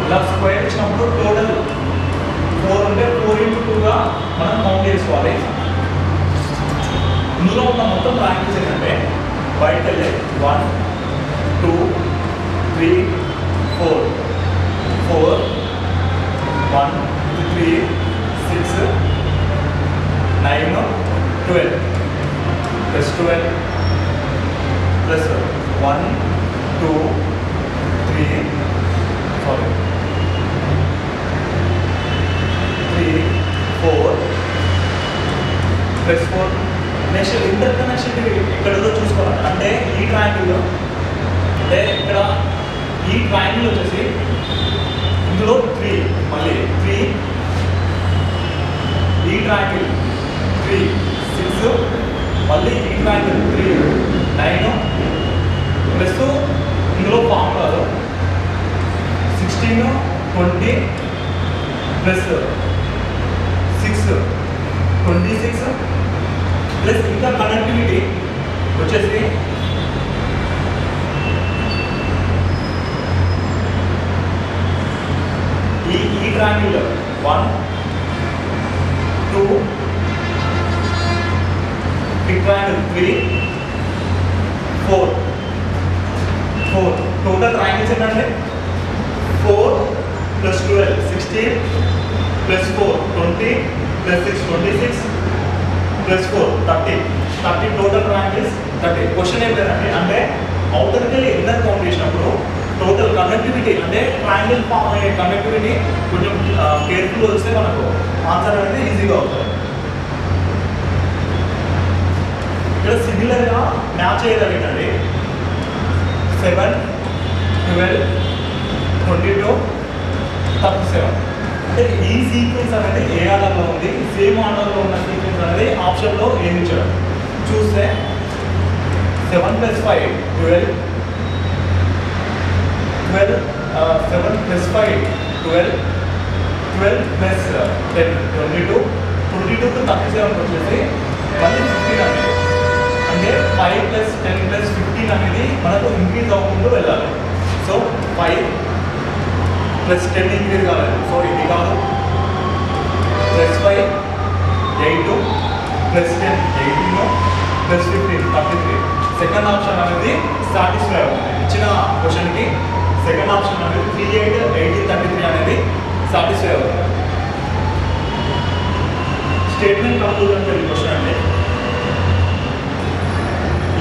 ఇలా స్క్వేర్ ఇచ్చినప్పుడు టోటల్ 4 ఉంటే 4 × 2గా మనం కౌంట్ చేసుకోవాలి. ఇందులో ఉన్న మొత్తం ట్రయాంగిల్స్ ఏంటంటే బయటకు వెళ్ళే 1 2 3 4 4 1 3 6 9 12 plus 12 plus 1 2 3 sorry 3 4 plus 4. Next inter connection ఎక్కడో చూసుకోవాలి. అంటే ఈ ట్రయాంగిల్ అంటే ఇక్కడ ఈ ట్రయాంగిల్ వచ్చేసి ఇందులో 3 మళ్ళీ 3 ఈ ట్రయాంగిల్ 3 6 మళ్ళీ ఈ ట్రయాంగిల్ 3 9 ప్లస్ ఇందులో ఫార్ములాలో 16 20 ప్లస్ 6 26 ప్లస్ ఇంకా కనెక్టివిటీ వచ్చేసి ఈ ట్రయాంగిల్ 1 2 ఈ ట్రయాంగిల్ 3 4 టోటల్ ట్రయాంగిల్స్ ఏంటంటే 4 plus 12 16 plus 4 20 plus 6 26 plus 4 30 total triangles 30. Question ఏం లేదండి అంటే అవుటర్కి వెళ్ళి ఇన్నర్ కౌంట్ చేసినప్పుడు టోటల్ కనెక్టివిటీ అంటే ట్రయాంగిల్ ఫామ్ అయ్యే కనెక్టివిటీ కొంచెం కేర్ఫుల్ వస్తే మనకు ఆన్సర్ అనేది ఈజీగా అవుతుంది. ఇక్కడ సిమిలర్గా మ్యాచ్ అయ్యేదండి 7 12 22 37. అంటే ఈ సీక్వెన్స్ అనేది ఏ ఆర్డర్లో ఉంది, సేమ్ ఆర్డర్లో ఉన్న సీక్వెన్స్ అనేది ఆప్షన్లో ఏమి ఇచ్చాడు చూస్తే 7 + 5 12 7 + 5 12 12 + 10 22 22 టు 37 వచ్చేసి మళ్ళీ 15 అనేది అంటే 5 + 10 + 15 అనేది మనకు ఇంక్రీజ్ అవ్వకుండా వెళ్ళాలి. 5 ప్లస్ 10 ఇంక్రీజ్ కాలేదు, సో ఇది కాదు. Plus 5 8 plus 10 18 plus 15 33. Second option అనేది సాటిస్ఫై అవుతుంది. ఇచ్చిన క్వశ్చన్కి సెకండ్ ఆప్షన్ అనేది 3 8 18 33 అనేది సాటిస్ఫై అవుతుంది. స్టేట్మెంట్ కంక్లూజన్ క్వశ్చన్ అంటే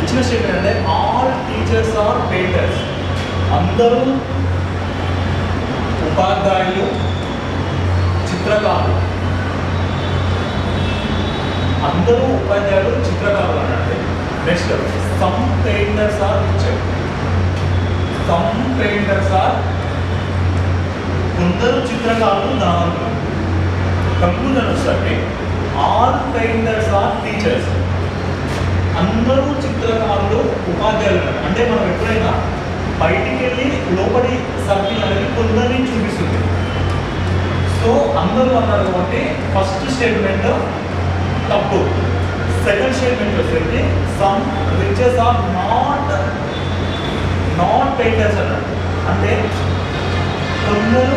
ఇచ్చిన స్టేట్మెంట్ అంటే ఆల్ టీచర్స్ ఆర్ పెయింటర్స్. అందరూ ఉపాధ్యాయులు చిత్రకారులు. అందరూ ఉపాధ్యాయులు చిత్రకారులు అన్నట్టు. Next some painters are richer. Some painters are కొందరు చిత్రకారులు ధనవంతులు. కంక్లూజన్ వచ్చేసరికి ఆల్ పెయింటర్స్ ఆర్ టీచర్స్. అందరూ చిత్రకారులు ఉపాధ్యాయులు. అంటే మనం ఎప్పుడైనా బయటికి వెళ్ళి లోపలి సర్కిల్ అనేది కొందరిని చూపిస్తుంది. సో అందరూ అన్నారు కాబట్టి ఫస్ట్ స్టేట్మెంట్ తప్పు. సెకండ్ స్టేట్మెంట్ వచ్చేసి some riches are not painters అన్నాడు. అంటే కొందరు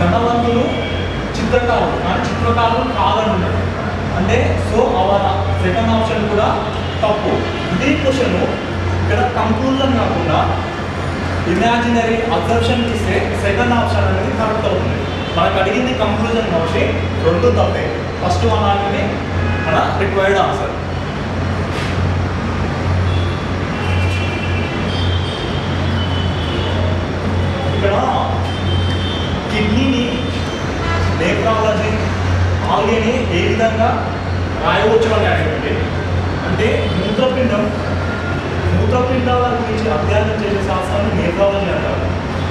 ధనవంతులు చిత్రకారులు కానీ చిత్రకారులు కాదన్నాడు. అంటే సో అవర్ సెకండ్ ఆప్షన్ కూడా తప్పు. ఇదే క్వశ్చన్ ఇక్కడ కంక్లూజన్ కాకుండా ఇమాజినరీ అబ్జర్ప్షన్ ఇస్తే సెకండ్ ఆప్షన్ అనేది కరెక్ట్ అవుతుంది. మనకు అడిగింది కంక్లూజన్ కాబట్టి రెండు తప్పే. ఫస్ట్ వన్ అనేది మన రిక్వైర్డ్ ఆన్సర్. ఇక్కడ కిడ్నీని నేఫ్రాలజీ ఆల్గేని ఏ విధంగా రాయవచ్చు అని అడిగింది. అంటే మూత్రపిండాల గురించి అధ్యయనం చేసే శాస్త్రాన్ని నేఫ్రాలజీ అంటారు.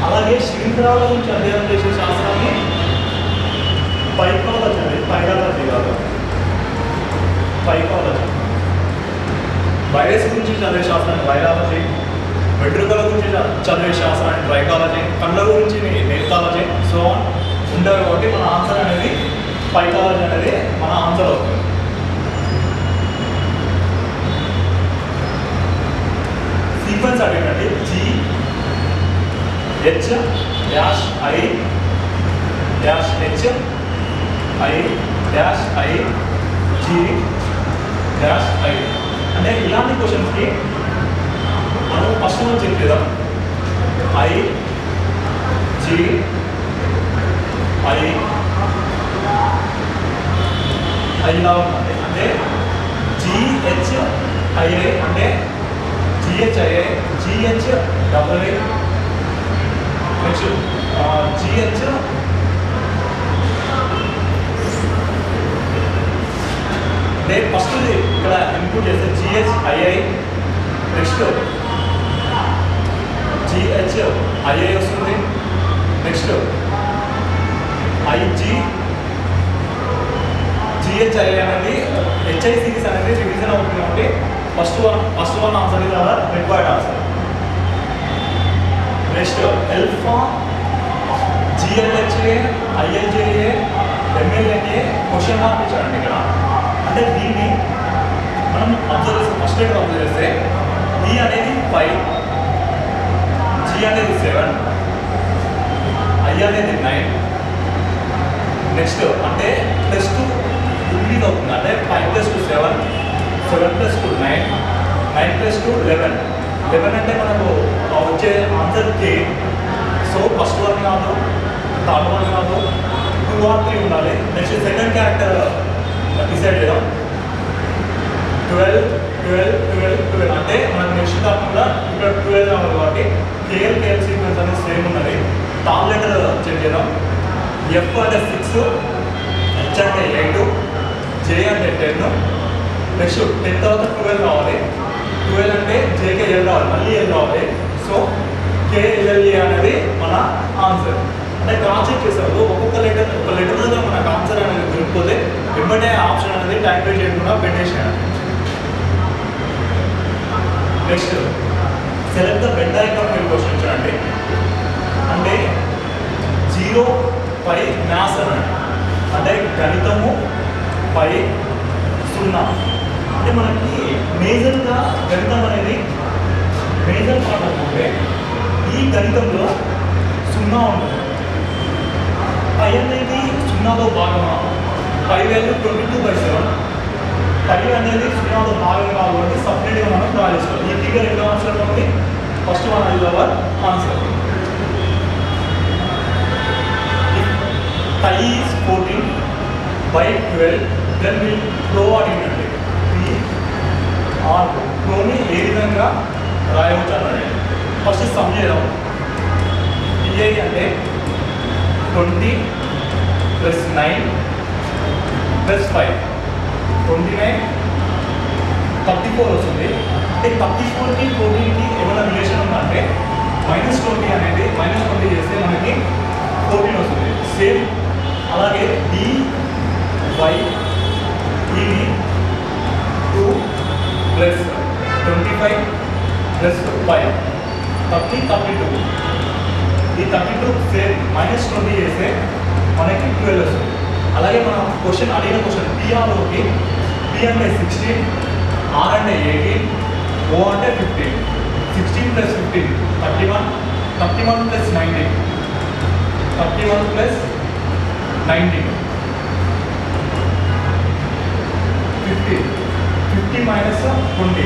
అలాగే శిలీంధ్రాల గురించి అధ్యయనం చేసే శాస్త్రాన్ని పైకాలజీ అండి. పైరాలజీ కాదు, పైకాలజీ. వైరస్ గురించి చదివే శాస్త్రాన్ని వైరాలజీ, వెంట్రుకల గురించి చదివే శాస్త్రాన్ని ట్రైకాలజీ, కళ్ళ గురించి నేర్కాలజీ, సో ఉండవు. కాబట్టి మన ఆన్సర్ అనేది పైకాలజీ అనేది మన ఆన్సర్ అవుతుంది. సీక్వెన్స్ అడిగినట్టు GHI-I-I-G-I. అంటే ఇలాంటి క్వశ్చన్స్కి మనం ఫస్ట్ నుంచి చెప్పేదాం. I-G-I ఇలా ఉంటుంది. అంటే GHI అంటే GHI GHI నెక్స్ట్ GH అంటే ఫస్ట్ ఇక్కడ ఇన్పుట్ చేస్తే GHII, నెక్స్ట్ GHII వస్తుంది. నెక్స్ట్ GHI అనేది HI సిరీస్ అనేది రివిజన్ అవుతుంది. కాబట్టి ఫస్ట్ వన్ ఆన్సర్ ఇది required answer. Next alpha GLHA ILJA MLNA question mark ఇచ్చారండి ఇక్కడ. అంటే దీన్ని మనం అబ్జర్వ్ చేస్తే ఫస్ట్ లెటర్ అబ్జర్వ్ చేస్తే E అనేది 5, G అనేది 7, I అనేది 9. నెక్స్ట్ అంటే ప్లస్ 2 ఇంక్రీజ్ అవుతుంది. అంటే 5 + 2 7, 7 + 2 9, 9 + 2 11. 11 అంటే మనకు వచ్చే answer K. So first one కాదు, థర్డ్ వన్ కాదు, 2 or 3 ఉండాలి. నెక్స్ట్ సెకండ్ క్యారెక్టర్ డిసైడ్ చేద్దాం. 12 అంటే మనకు నెక్స్ట్ కాకుండా ఇక్కడ 12 రావాలి. కాబట్టి KL సీక్వెన్స్ అనేది సేమ్ ఉన్నది. థర్డ్ లెటర్ చెక్ చేద్దాం. F అంటే 6, H అంటే 8, J అంటే 10. నెక్స్ట్ 10 తర్వాత 12 రావాలి. 12 అంటే JK L రావాలి, మళ్ళీ L రావాలి. సో KLLA అనేది మన ఆన్సర్. అంటే క్రాస్ చెక్ చేస్తారు. ఒక లెటర్ దగ్గర మనకు ఆన్సర్ అనేది దొరికిపోతే వెంబడే ఆప్షన్ అనేది టైప్ చేయకుండా పెట్టేసేయాలి. Next select the Venn diagram మీరు క్వశ్చన్ చూడండి. అంటే 0 పై మ్యాథ్స్ అనండి. అంటే గణితము పై 0. అంటే మనకి మేజర్గా గణితం అనేది మేజర్ పార్ట్ అనుకుంటే ఈ గణితంలో సున్నా ఉంటుంది. పై అనేది సున్నాతో భాగమా? పై వాల్యూ 22/7. పై అనేది సున్నాతో భాగం కాబట్టి సపరేట్గా మనం డ్రా చేసుకోవాలి. ఈ ఫిగర్ ఎక్కడ ఆన్సర్ ఉంది? First one is our answer. Pi is 14/12, then we flow అడిగినట్టు ఫ్లోని ఏ విధంగా రాయవచ్చు అన్నాడు. ఫస్ట్ సమ్ చేద్దాం. పిఐ అంటే 20 + 9 + 5 29 34 వస్తుంది. అంటే 34కి 14కి ఏమైనా రిలేషన్ ఉందంటే -20 అనేది -20 చేస్తే మనకి 14 వస్తుంది. సేమ్ అలాగే dy ఇది 2 + 25 + 5 32. ఈ 32 సేమ్ -20 చేస్తే మనకి 12 వస్తుంది. అలాగే మనం క్వశ్చన్ అడిగిన క్వశ్చన్ పిఆర్ఓకి పి అంటే 16, ఆర్ అంటే 18, ఓ అంటే 15. 16 + 15 31, 31 + 19 31 + 19 50 50 - 20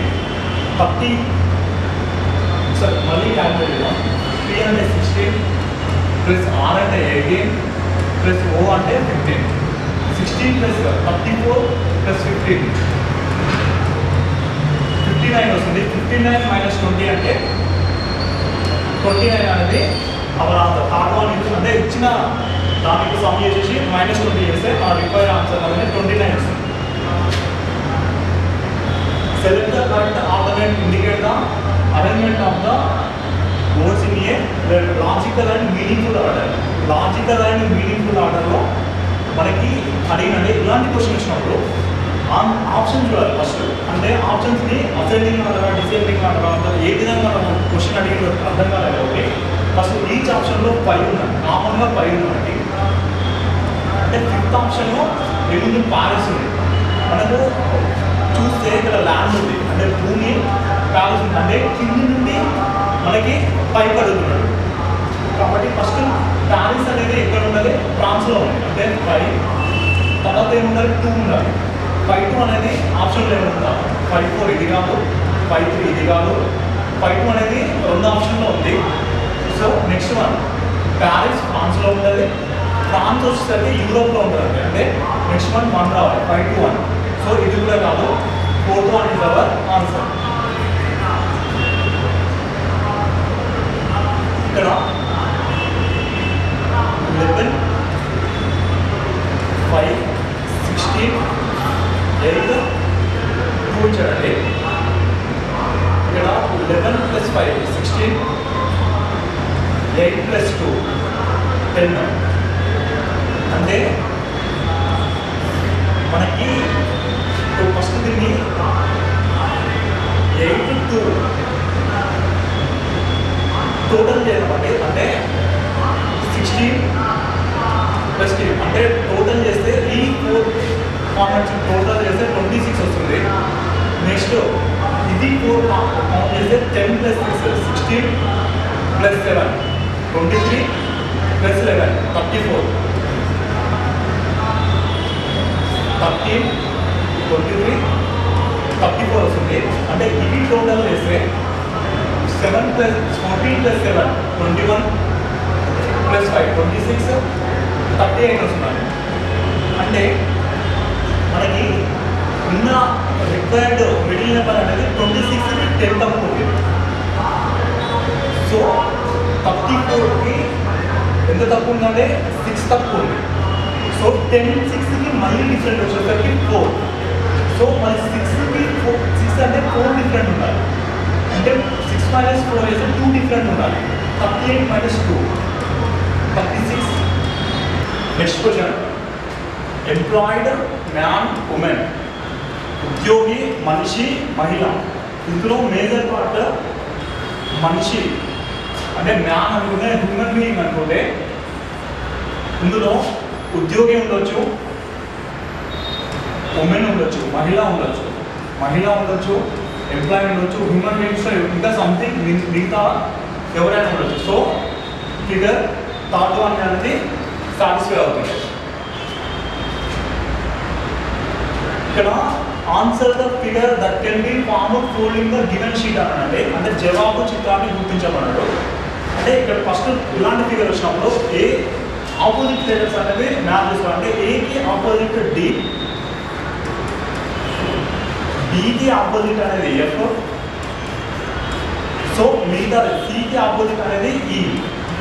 30. సార్ మళ్ళీ క్యాల్కులేట్ చేద్దాం. పి అంటే 16 + ఆర్ అంటే 18 + ఓ అంటే 15. 16 + 34 + 15 59 వస్తుంది. 59 - 20 అంటే 29 అనేది అవర్ ఆన్సర్. థర్డ్ వన్ అంటే ఇచ్చిన దానికి సమ్ చేసేసి -20 చేస్తే మన రిక్వైర్డ్ ఆన్సర్ అనేది 29 వస్తుంది. Select the correct alternate indicate the arrangement of the words in a logical and meaningful order. Logical and meaningful ఆర్డర్లో మనకి అడిగినట్టే ఇలాంటి క్వశ్చన్ ఇచ్చినప్పుడు ఆప్షన్ చూడాలి ఫస్ట్. అంటే ఆప్షన్స్ని అసెండింగ్ ఆర్డరా డిసెండింగ్ ఆర్డరా ఏ విధంగా మనం క్వశ్చన్ అడిగిన అర్థం కాలేదు కాబట్టి ఫస్ట్ ఈచ్ ఆప్షన్లో 5 ఉన్నాయి. కామన్గా 5 ఉంది మనకి. అంటే ఫిఫ్త్ ఆప్షన్లో ఏముంది? ప్యాలెస్ ఉంది. మనకు చూస్తే ఇక్కడ ల్యాండ్ ఉంది, అంటే భూమి, ప్యాలెస్ ఉంది. అంటే కింది నుండి మనకి పైకి అడుగుతున్నాడు కాబట్టి ఫస్ట్ ప్యాలెస్ అనేది ఎక్కడ ఉండాలి? ఫ్రాన్స్లో ఉంది. అంటే 5 తర్వాత ఏముండాలి? 2 ఉండాలి. 5-2 అనేది ఆప్షన్లో ఏముందా? 5-4 ఇది కాదు, 5-3 ఇది కాదు, 5-2 అనేది 2 ఆప్షన్లో ఉంది. సో నెక్స్ట్ వన్ ప్యారిస్ ఫ్రాన్స్లో ఉంటుంది. ఫ్రాన్స్ వచ్చేసరికి యూరోప్లో ఉంటుంది. అంటే నెక్స్ట్ వన్ 1 రావాలి. 5-1. సో ఇది కూడా కాదు. 4th one is our answer. ఇక్కడ 11 5 16 8 2 ఇచ్చాడండి. ఇక్కడ 11 + 5 16 8 + 2 10. అంటే మనకి ఫస్ట్ దీన్ని 8 2 టోటల్ చేయాలంటే అంటే 16 + 2 అంటే టోటల్ చేస్తే ఈ 4 కామెంట్స్ టోటల్ చేస్తే 26 వస్తుంది. నెక్స్ట్ ఇది 4 కౌంట్ చేస్తే 10 + 6 16 + 7 23 + 11 34 13 23 34 వస్తుంది. అంటే ఇది టోటల్ చేస్తే 7 + 14 + 7 21 + 5 26 38 వస్తుంది. అంటే మనకి ఉన్న రిక్వైర్డ్ మిడిల్ నెంబర్ అనేది 26కి 10 తక్కువ ఉంది. సో 34కి ఎంత తక్కువ ఉందంటే 6 తక్కువ ఉంది. సో 10 6కి మళ్ళీ డిఫరెంట్ వచ్చేసరికి 4. సో మళ్ళీ 6కి 6 అంటే 4 డిఫరెంట్ ఉండాలి. అంటే 6 - 4 చేస్తే 2 డిఫరెంట్ ఉండాలి. 38 - 2 36. Next question employed man women. ఉద్యోగి మనిషి మహిళ. ఇందులో మేజర్ పార్ట్ మనిషి అంటే మ్యాన్ అనుకుంటే హ్యూమన్ బీయింగ్ అనుకుంటే ఇందులో ఉద్యోగి ఉండొచ్చు, ఉమెన్ ఉండొచ్చు, మహిళ ఉండొచ్చు, ఎంప్లాయీ ఉండొచ్చు, హ్యూమన్ బీయింగ్స్ ఇంకా సంథింగ్ మిగతా ఎవరైనా ఉండొచ్చు. సో ఫిగర్ థర్డ్ వన్ అనేది సాటిస్ఫై అవుతుంది. ఇక్కడ answer the figure that can be formed folding the given sheet అన్నాడండి. అంటే జవాబు చిత్రాన్ని గుర్తించమన్నాడు. అంటే ఇక్కడ ఫస్ట్ ఇలాంటి ఫిగర్ వచ్చినప్పుడు ఏ ఆపోజిట్ లెటర్స్ అనేవి మ్యాప్ చేసుకోవాలి. అంటే ఏకి ఆపోజిట్ డి, డికి ఆపోజిట్ అనేది ఎఫ్, సో మిగతా సికి ఆపోజిట్ అనేది ఈ.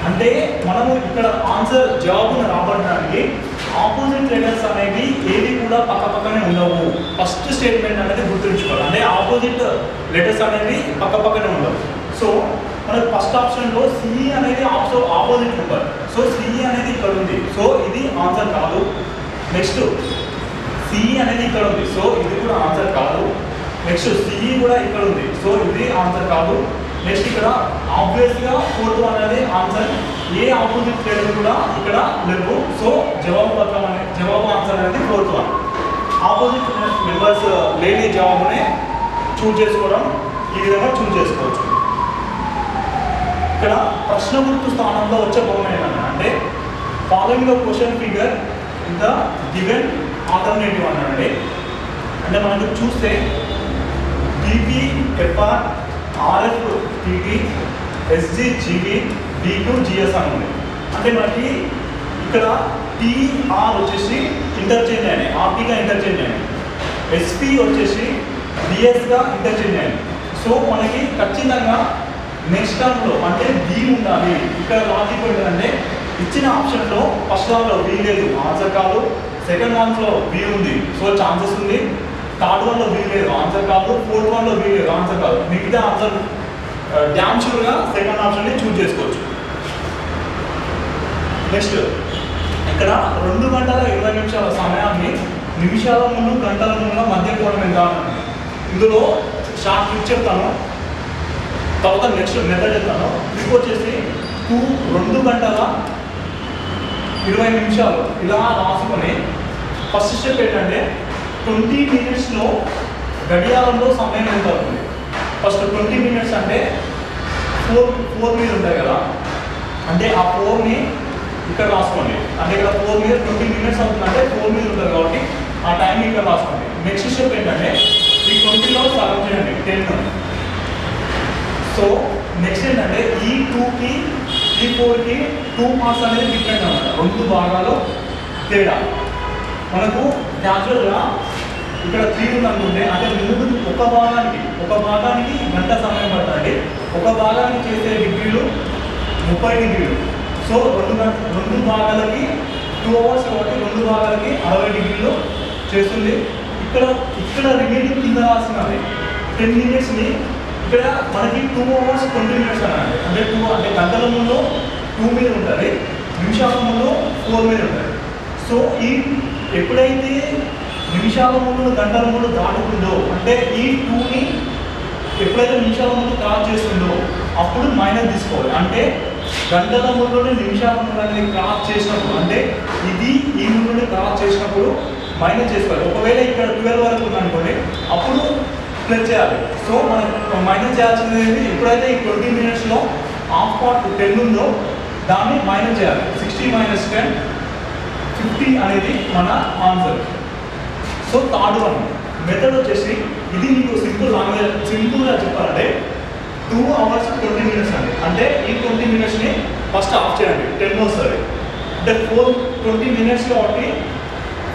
అంటే మనము ఇక్కడ ఆన్సర్ జవాబును రాబట్టడానికి ఆపోజిట్ లెటర్స్ అనేవి ఏవి కూడా పక్క పక్కనే ఉండవు. ఫస్ట్ స్టేట్మెంట్ అనేది గుర్తుంచుకోవాలి. అంటే ఆపోజిట్ లెటర్స్ అనేవి పక్క పక్కనే ఉండవు. సో మనకు ఫస్ట్ ఆప్షన్లో సిఈ అనేది ఆపోజిట్ నెంబర్. సో సిఈ అనేది ఇక్కడ ఉంది, సో ఇది ఆన్సర్ కాదు. నెక్స్ట్ సిఈ అనేది ఇక్కడ ఉంది, సో ఇది కూడా ఆన్సర్ కాదు. నెక్స్ట్ సిఈ కూడా ఇక్కడ ఉంది, సో ఇది ఆన్సర్ కాదు. నెక్స్ట్ ఇక్కడ ఆబ్వియస్గా ఫోర్త్ వన్ అనేది ఆన్సర్. ఏ ఆపోజిట్ లెటర్ కూడా ఇక్కడ లేవు, సో జవాబు ఆన్సర్ అనేది ఫోర్త్ వన్. ఆపోజిట్ మెంబర్స్ లేని జవాబునే చూజ్ చేసుకోవడం ఈ విధంగా చూజ్ చేసుకోవచ్చు. ఇక్కడ ప్రశ్న గుర్తు స్థానంలో వచ్చే బొమ్మ ఏంటంటే following the question figure in the given alternative అన్నాడండి. అంటే మనకు చూస్తే BP FR RF TT SG GB BQ GS అని ఉంది. అంటే మనకి ఇక్కడ టీఆర్ వచ్చేసి ఇంటర్చేంజ్ అయినాయి, ఆర్టీగా ఇంటర్చేంజ్ అయినాయి. ఎస్పీ వచ్చేసి బిఎస్గా ఇంటర్చేంజ్ అయింది. సో మనకి ఖచ్చితంగా నెక్స్ట్ టర్మ్లో అంటే బి ఉండాలి. ఇక్కడ లాజిక్ ఏంటంటే ఇచ్చిన ఆప్షన్లో ఫస్ట్ వన్లో బి లేదు, ఆన్సర్ కాదు. సెకండ్ వన్లో బి ఉంది, సో ఛాన్సెస్ ఉంది. థర్డ్ వన్లో బి లేదు, ఆన్సర్ కాదు. ఫోర్త్ వన్లో బి లేదు, ఆన్సర్ కాదు. మిగతా ఆన్సర్ డ్యామ్ షూర్గా సెకండ్ ఆప్షన్ని చూజ్ చేసుకోవచ్చు. నెక్స్ట్ ఇక్కడ 2 గంటల 20 నిమిషాల సమయాన్ని నిమిషాల ముందు గంటల ముందు మధ్య కోణం ఎంత అన్నది. ఇందులో షార్ట్ ట్రిక్ చెప్తాను, తర్వాత నెక్స్ట్ మెథడ్ చెప్తాను. ట్రిక్ వచ్చేసి 2 గంటల 20 నిమిషాలు ఇలా రాసుకొని ఫస్ట్ స్టెప్ ఏంటంటే 20 మినిట్స్లో గడియారంలో సమయం ఎంత అవుతుంది. ఫస్ట్ 20 మినిట్స్ అంటే 4 మీద ఉంటాయి కదా, అంటే ఆ 4ని ఇక్కడ రాసుకోండి. అంటే ఇక్కడ 4 మీద 20 మినిట్స్ అవుతుందంటే 4 మీద ఉంటుంది కాబట్టి ఆ టైం ఇక్కడ రాసుకోండి. నెక్స్ట్ స్టెప్ ఏంటంటే ఈ 20లో సగం చేయండి 10. సో నెక్స్ట్ ఏంటంటే ఈ 2కి ఈ 4కి 2 మార్క్స్ అనేది డిఫరెంట్ అన్నమాట. 2 భాగాలు తేడా. మనకు క్యాజువల్గా ఇక్కడ 3 ఉందనుకుంటే అంటే ఒక భాగానికి గంట సమయం పడుతుంది. ఒక భాగానికి చేసే డిగ్రీలు 30 డిగ్రీలు. సో 2 భాగాలకి 2 అవర్స్ కాబట్టి 2 భాగాలకి 60 డిగ్రీలు చేస్తుంది. ఇక్కడ రిమైనింగ్ కింద రాసినది 10 మినిట్స్ని ఇక్కడ మనకి 2 అవర్స్ 20 మినిట్స్ అన్నది. అంటే 2 అంటే గంటల ముందు 2 మీద ఉంటుంది, నిమిషాల ముందు 4 మీద ఉంటుంది. సో ఈ ఎప్పుడైతే నిమిషాల ముందు గంటల ముందు దాటుతుందో అంటే ఈ 2ని ఎప్పుడైతే నిమిషాల ముందు క్రాస్ చేస్తుందో అప్పుడు మైనస్ తీసుకోవాలి. అంటే గంటల ముందుని నిమిషాల ముందు అనేది క్రాస్ చేసినప్పుడు అంటే ఇది ఈ ముందు క్రాస్ చేసినప్పుడు మైనస్ చేసుకోవాలి. ఒకవేళ ఇక్కడ 12 వరకు ఉందనుకోండి అప్పుడు ప్లస్ చేయాలి. సో మనం మైనస్ చేయాల్సింది ఎప్పుడైతే ఈ 20 మినిట్స్లో హాఫ్ పార్ట్ 10 ఉందో దాన్ని మైనస్ చేయాలి. 60 - 10 50 అనేది మన answer. So third one method వచ్చేసి ఇది మీకు సింపుల్గా చెప్పాలంటే 2 అవర్స్ 20 మినిట్స్ అండి. అంటే ఈ 20 మినిట్స్ని ఫస్ట్ ఆఫ్ చేయండి, 10 వస్తుంది. అంటే 20 మినిట్స్ కాబట్టి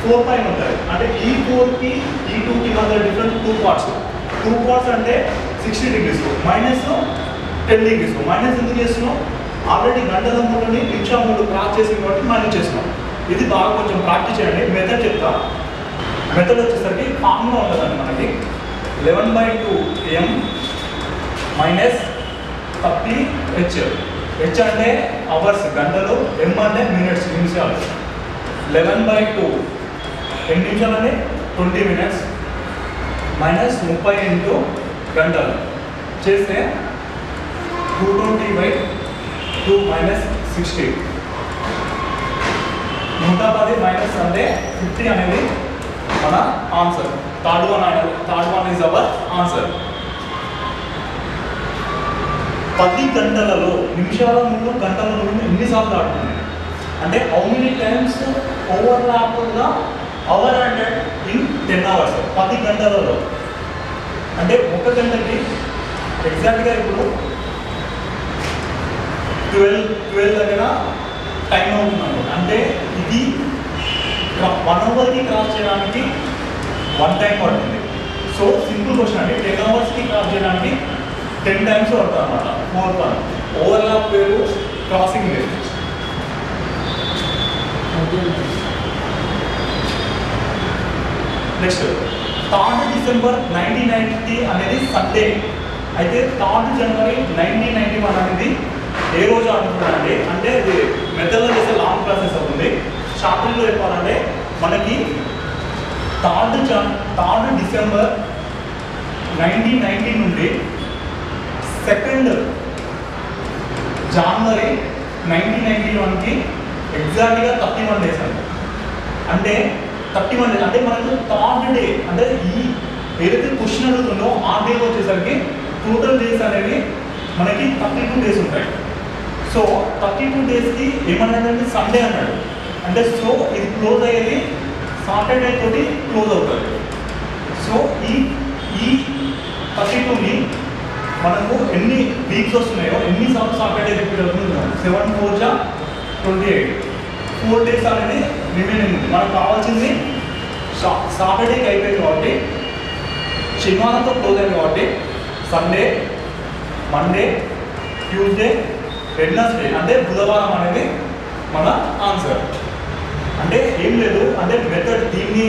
4 పైన ఉంటుంది. అంటే ఈ 4కి ఈ 2కి మధ్య డిఫరెంట్ 2 పార్ట్స్ అంటే 60 డిగ్రీస్ మైనస్ 10 డిగ్రీస్. మైనస్ ఎందుకు చేస్తున్నాం? ఆల్రెడీ గంటల ముందుని నిమిషం ముందు క్రాస్ చేసింది కాబట్టి మైనస్ చేస్తున్నాం. ఇది బాగా కొంచెం ప్రాక్టీస్ చేయండి. మెథడ్ చెప్తా. మెథడ్ వచ్చేసరికి ఫార్ములా ఉంటుందండి మనకి 11/2 m మైనస్ 30 h. h అంటే అవర్స్ గంటలు, m అంటే మినిట్స్ నిమిషాలు. 11/2 ఎన్ని నిమిషాలు అంటే 20 మినిట్స్ మైనస్ 30 ఇంటూ గంటలు చేస్తే 220/2 మైనస్ 60. 110 మైనస్ అంటే 50 అనేది మన answer. Third one is our answer. 10 గంటలలో నిమిషాల ముందు గంటల ముందు ఎన్నిసార్లు దాటుతుంది? అంటే హౌ మెనీ టైమ్స్ ఓవర్లాప్గా అవర్ అంటే ఇన్ 10 hours 10 గంటలలో. అంటే ఒక గంటకి ఎగ్జాక్ట్గా ఇప్పుడు 12 దగ్గర టైం అవుతుంది. అంటే ఇది 1 అవర్కి క్రాస్ చేయడానికి 1 టైం పడుతుంది. సో సింపుల్ క్వశ్చన్ అండి, 10 అవర్స్కి క్రాస్ చేయడానికి 10 టైమ్స్ పడుతుంది అన్నమాట. 4 పని ఓవర్లాప్ వేరు, క్రాసింగ్ వేరు. నెక్స్ట్ 3rd December 1990 అనేది సండే. అయితే 3rd January 1991 అనేది ఏ రోజు అనుకుంటానండి అంటే ఇది మెథడ్లో చేసే లాంగ్ ప్రాసెస్ అవుతుంది. షార్ట్లో చెప్పాలంటే మనకి 3rd December 1990 నుండి 2nd January 1991కి ఎగ్జాక్ట్గా 31 days అండి. అంటే 31 days అంటే మనకు 3rd డే అంటే ఈ ఏదైతే క్వశ్చన్ అడుగుతుందో ఆ డే వచ్చేసరికి టోటల్ డేస్ అనేవి మనకి 32 days ఉంటాయి. సో 32 daysకి ఏమన్నాడంటే సండే అన్నాడు. అంటే సో ఇది క్లోజ్ అయ్యేది సాటర్డే తోటి క్లోజ్ అవుతుంది. సో ఈ 32ని మనకు ఎన్ని వీక్స్ వస్తున్నాయో ఎన్ని సాటర్డే రిపీట్ అవుతుంది 7 4 జా 28 4 days అనేది రిమైనింగ్ ఉంది. మనకు కావాల్సింది సాటర్డేకి అయిపోయింది కాబట్టి శనివారంతో క్లోజ్ అయింది కాబట్టి సండే, మండే, ట్యూస్డే, వెడ్నెస్డే అంటే బుధవారం అనేది మన ఆన్సర్. అంటే ఏం లేదు అంటే మెథడ్ దీన్ని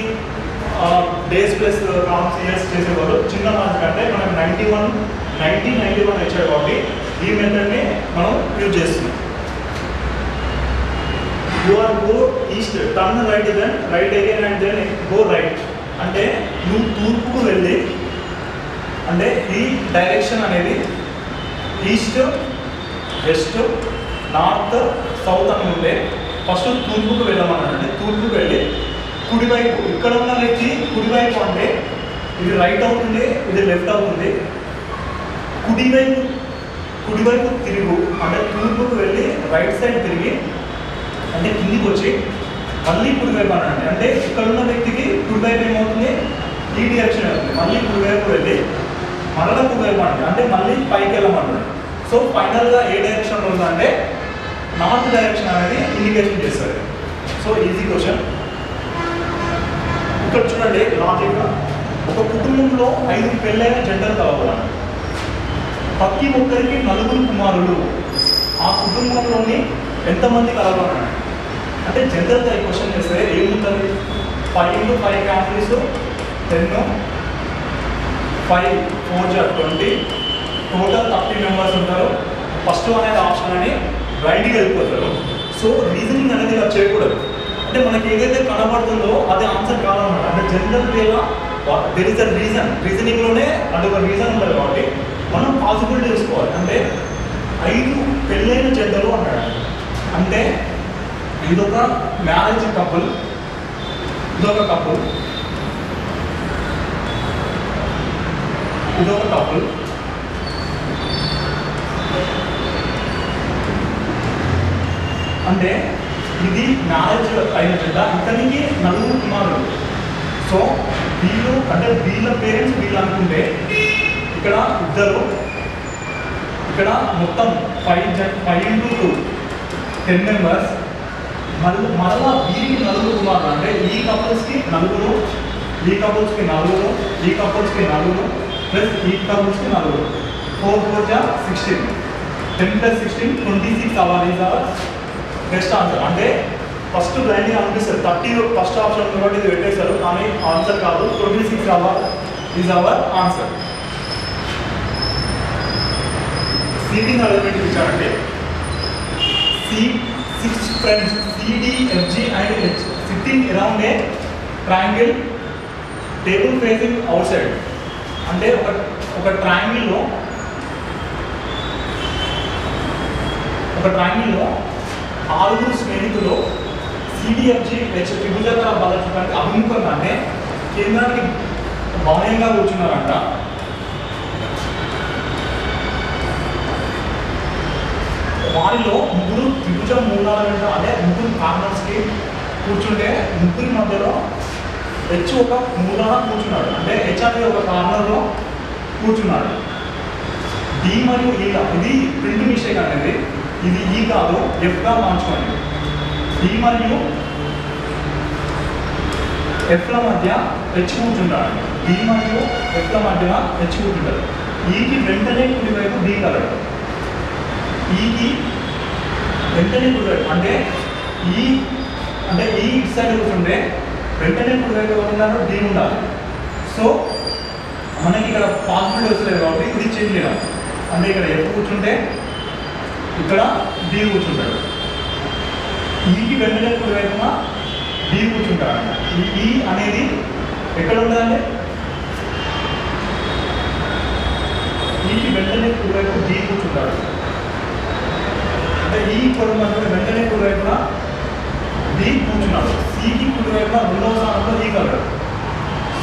డేస్ ప్లస్ కామ్స్ ఇయర్స్ చేసేవాళ్ళు చిన్న మార్క్ అంటే మనకు 1991 వచ్చాడు కాబట్టి ఈ మెథడ్ని మనం యూజ్ చేస్తున్నాం. You are go east turn right then right again and then go right. అంటే నువ్వు తూర్పుకు వెళ్ళి అంటే ఈ డైరెక్షన్ అనేది ఈస్ట్, వెస్ట్, నార్త్, సౌత్ అని ఉంటే ఫస్ట్ తూర్పుకు వెళ్ళమన్నాడు. అంటే తూర్పుకు వెళ్ళి కుడివైపు ఇక్కడ ఉన్న వ్యక్తి కుడివైపు అంటే ఇది రైట్ అవుతుంది, ఇది లెఫ్ట్ అవుతుంది. కుడివైపు తిరుగు అంటే తూర్పుకు వెళ్ళి రైట్ సైడ్ తిరిగి అంటే కిందికి వచ్చి మళ్ళీ కుడివైపు అనండి. అంటే ఇక్కడ ఉన్న వ్యక్తికి కుడివైపు ఏమవుతుంది ఈ డైరెక్షన్ అవుతుంది. మళ్ళీ కుడివైపు వెళ్ళి మరలా కుడివైపు అనండి అంటే మళ్ళీ పైకి వెళ్ళమంటాడు. సో ఫైనల్గా ఏ డైరెక్షన్ ఉందంటే నార్త్ డైరెక్షన్ అనేది ఇండికేషన్ చేస్తుంది. So easy question. ఇక్కడ చూడండి లాజిక్గా ఒక కుటుంబంలో 5 పెళ్ళైన జంటలు కావాలి. ప్రతి ఒక్కరికి 4 కుమారులు. ఆ కుటుంబంలోని ఎంతమంది కలవాలన్నాడు. అంటే జనరల్గా ఈ క్వశ్చన్ చేస్తే ఏముంటుంది 5 into 5 ఫ్యామిలీస్ 10 5 4 జా 20 టోటల్ 30 మెంబర్స్ ఉంటారు. ఫస్ట్ అనేది ఆప్షన్ అని రైట్కి వెళ్ళిపోతారు. సో రీజనింగ్ అనేది ఇలా చేయకూడదు. అంటే మనకి ఏదైతే కనబడుతుందో అది ఆన్సర్ కావాలన్నమాట. అంటే జనరల్ వేగా దెర్ ఇస్ అ రీజనింగ్లోనే అది ఒక రీజన్ ఉంటుంది కాబట్టి మనం పాసిబిలిటీ తీసుకోవాలి. అంటే 5 పెళ్ళైన జంటలు అన్నాడు. అంటే ఇదొక మ్యారేజ్ కపుల్, ఇదొక కపుల్, ఇదొక కపుల్, అంటే ఇది మ్యారేజ్ అయిన జంట, ఇతనికి 4 కుమారులు. సో వీళ్ళు అంటే వీళ్ళ పేరెంట్స్ వీళ్ళు అనుకుంటే ఇక్కడ ఇద్దరు, ఇక్కడ మొత్తం 5 into 2 10 మెంబర్స్. మరలా వీరికి 4 కుమారులు. అంటే ఈ కపుల్స్కి 4, ఈ కపుల్స్కి 4, ఈ కపుల్స్కి 4 ప్లస్ ఈ కపుల్స్కి 4 4 4 జా 16 10 + 16 26 అవ్వాలి. Is our best answer. అంటే ఫస్ట్ బ్లైండ్గా అనిపిస్తుంది 30 ఫస్ట్ ఆప్షన్ కాబట్టి ఇది పెట్టేశారు కానీ ఆన్సర్ కాదు. 26 అవ్వాలి is our answer. Seating arrangement ఇచ్చారంటే C6 friends CDFG and H sitting around a triangle table facing out side. అంటే ఒక ట్రయాంగిల్లో 6 స్నేహితులు CDFG H త్రిభుజాకార బలచూపానికి అభిముఖంగా అంటే కేంద్రానికి భవనంగా కూర్చున్నారంట. వారిలో 3 త్రిభుజం మూలాల వెంట అంటే 3 కార్నర్స్కి కూర్చుంటే ముగ్గురి మధ్యలో హెచ్ ఒక మూలన కూర్చున్నాడు, అంటే హెచ్ అనేది ఒక కార్నర్లో కూర్చున్నాడు. డి మరియు ఈగా, ఇది ప్రింట్ మిస్టేక్ అనేది, ఇది ఈ కాదు ఎఫ్గా మార్చుకోండి. డి మరియు ఎఫ్ల మధ్య హెచ్ కూర్చుంటాడు, డి మరియు ఎఫ్ల మధ్య హెచ్ కూర్చుంటాడు. ఈకి వెంటనే కుడివైపు డి కలడు, ఈకి వెంటనే కుడివైపు అంటే ఈ అంటే ఈ ఇటు సైడ్ కూర్చుంటే వెంటనే కుడివైపు ఉన్నాడు డి ఉండాలి. సో మనకి ఇక్కడ పాసిబిలిటీ వస్తలేదు కాబట్టి ఇది చేంజ్ చేయాలి. అంటే ఇక్కడ ఎఫ్ కూర్చుంటే ఇక్కడ డి కూర్చుంటాడు, ఈకి వెంటనే కుడివైపున డి కూర్చుంటాడు. ఈ ఈ అనేది ఎక్కడ ఉండాలంటే ఈకి వెంటనే కుడివైపు డి కూర్చుంటాడు, అంటే ఈ కొడుకు వెంటనే కుడివైపున డి కూర్చున్నాడు. సికి కుడివైపున రెండవ స్థానంలో ఈ కలడు.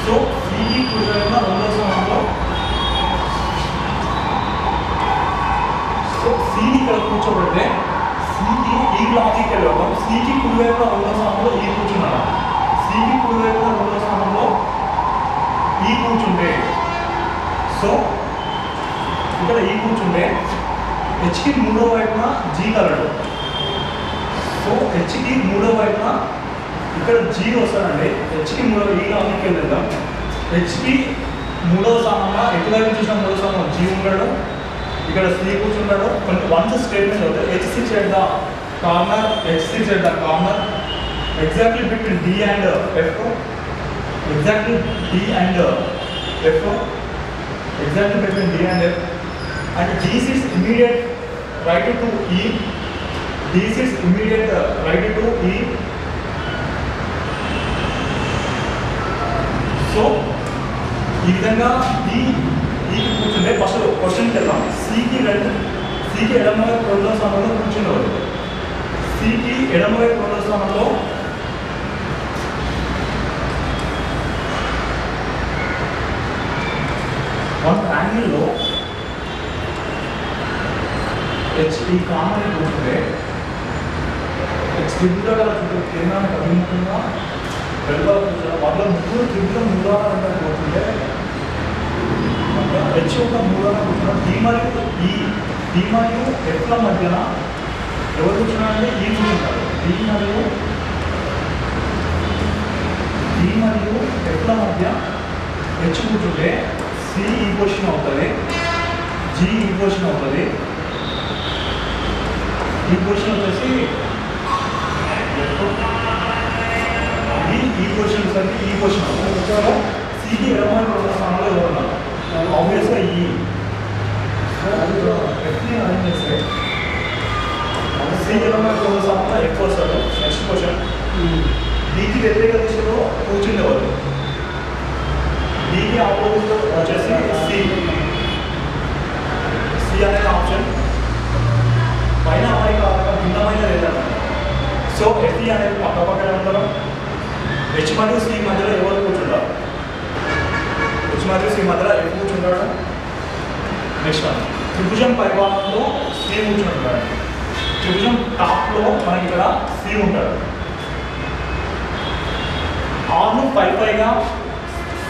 సో సికి కుడివైపున రెండవ స్థానంలో, సో సిని ఇక్కడ కూర్చోబెడితే సికి ఈ లాజిక్ వెళ్ళాం. సికి కుడివైపున రెండవ స్థానంలో ఈ కూర్చున్నాడు, సికి కుడివైపున రెండవ స్థానంలో ఈ కూర్చుంటే, సో ఇక్కడ ఈ కూర్చుంటే హెచ్కి మూడో వైపున జీ కలడు. సో హెచ్కి మూడో వైపున ఇక్కడ జీ వస్తాడండి. హెచ్కి మూడో ఈ లాజిక్ వెళ్దాం. హెచ్కి మూడవ స్థానంలో ఎటువైపు చూసిన మూడో స్థానంలో జీ ఉంటాడు, ఇక్కడ సి కూర్చుంటాడు. కొన్ని వన్స్ స్టేట్మెంట్ అవుతాయి. H6 at the corner, H6 at the corner, exactly between D and F, exactly D and F, exactly between D and F, and D sits immediate right to E, D sits immediate right to E. So ఈ విధంగా ఈకి కూర్చుంటే ఫస్ట్ క్వశ్చన్కి వెళ్దాం. సికి ఎడమవైపు రెండో స్థానంలో కూర్చునేవాడు. సికి ఎడమవైపు రెండో స్థానంలో వన్ యాంగిల్లో హెచ్ ఈ కామన్ కూర్చుంటే హెచ్ త్రిభుజ గల చుట్టూ కేంద్రానికి అభిముఖంగా వెలుగా కూర్చున్న వాళ్ళ ముగ్గురు త్రిభుజం మూలాలంటే కూర్చుంటే హెచ్ యొక్క మూలాన కూర్చున్న డి మరియు ఎఫ్ల మధ్యన ఎవరు కూర్చున్నారంటే ఈ కూర్చుంటారు. డి మరియు ఎఫ్ల మధ్య హెచ్ కూర్చుంటే సి ఈ పొజిషన్ అవుతుంది, జీ ఈ పొజిషన్ అవుతుంది. ఈ పొజిషన్ వచ్చేసి ఈ పొజిషన్ వచ్చేసరికి ఈ పొజిషన్ అవుతుంది. సికి ఎడమవైపు రెండు స్థానంలో ఎవరు ఉన్నారు, ఆబ్వియస్గా ఈ ఎఫ్ని అరేంజ్ చేస్తే సికి ఎడమవైపు రెండు స్థానంలో ఎఫ్ వస్తారు. నెక్స్ట్ క్వశ్చన్, డీకి వ్యతిరేక దిశలో కూర్చుండేవారు. డీకి ఆపోజిట్ వచ్చేసి సి అనేది ఆప్షన్. పైన అమరిక భిన్నమైన లేదన్నమాట. సో ఎఫ్ఈ అనేది పక్క పక్కనే ఉంటారు. హెచ్ మరియు సి మధ్యలో ఎవరు కూర్చుంటారు, హెచ్ మరియు సి మధ్యలో ఎఫ్ కూర్చుంటాడు. నెక్స్ట్ వన్, త్రిభుజం పరిమాణంలో సి కూర్చుంటాడు. త్రిభుజం టాప్లో మనకి ఇక్కడ సి ఉంటాడు. ఆర్ను 5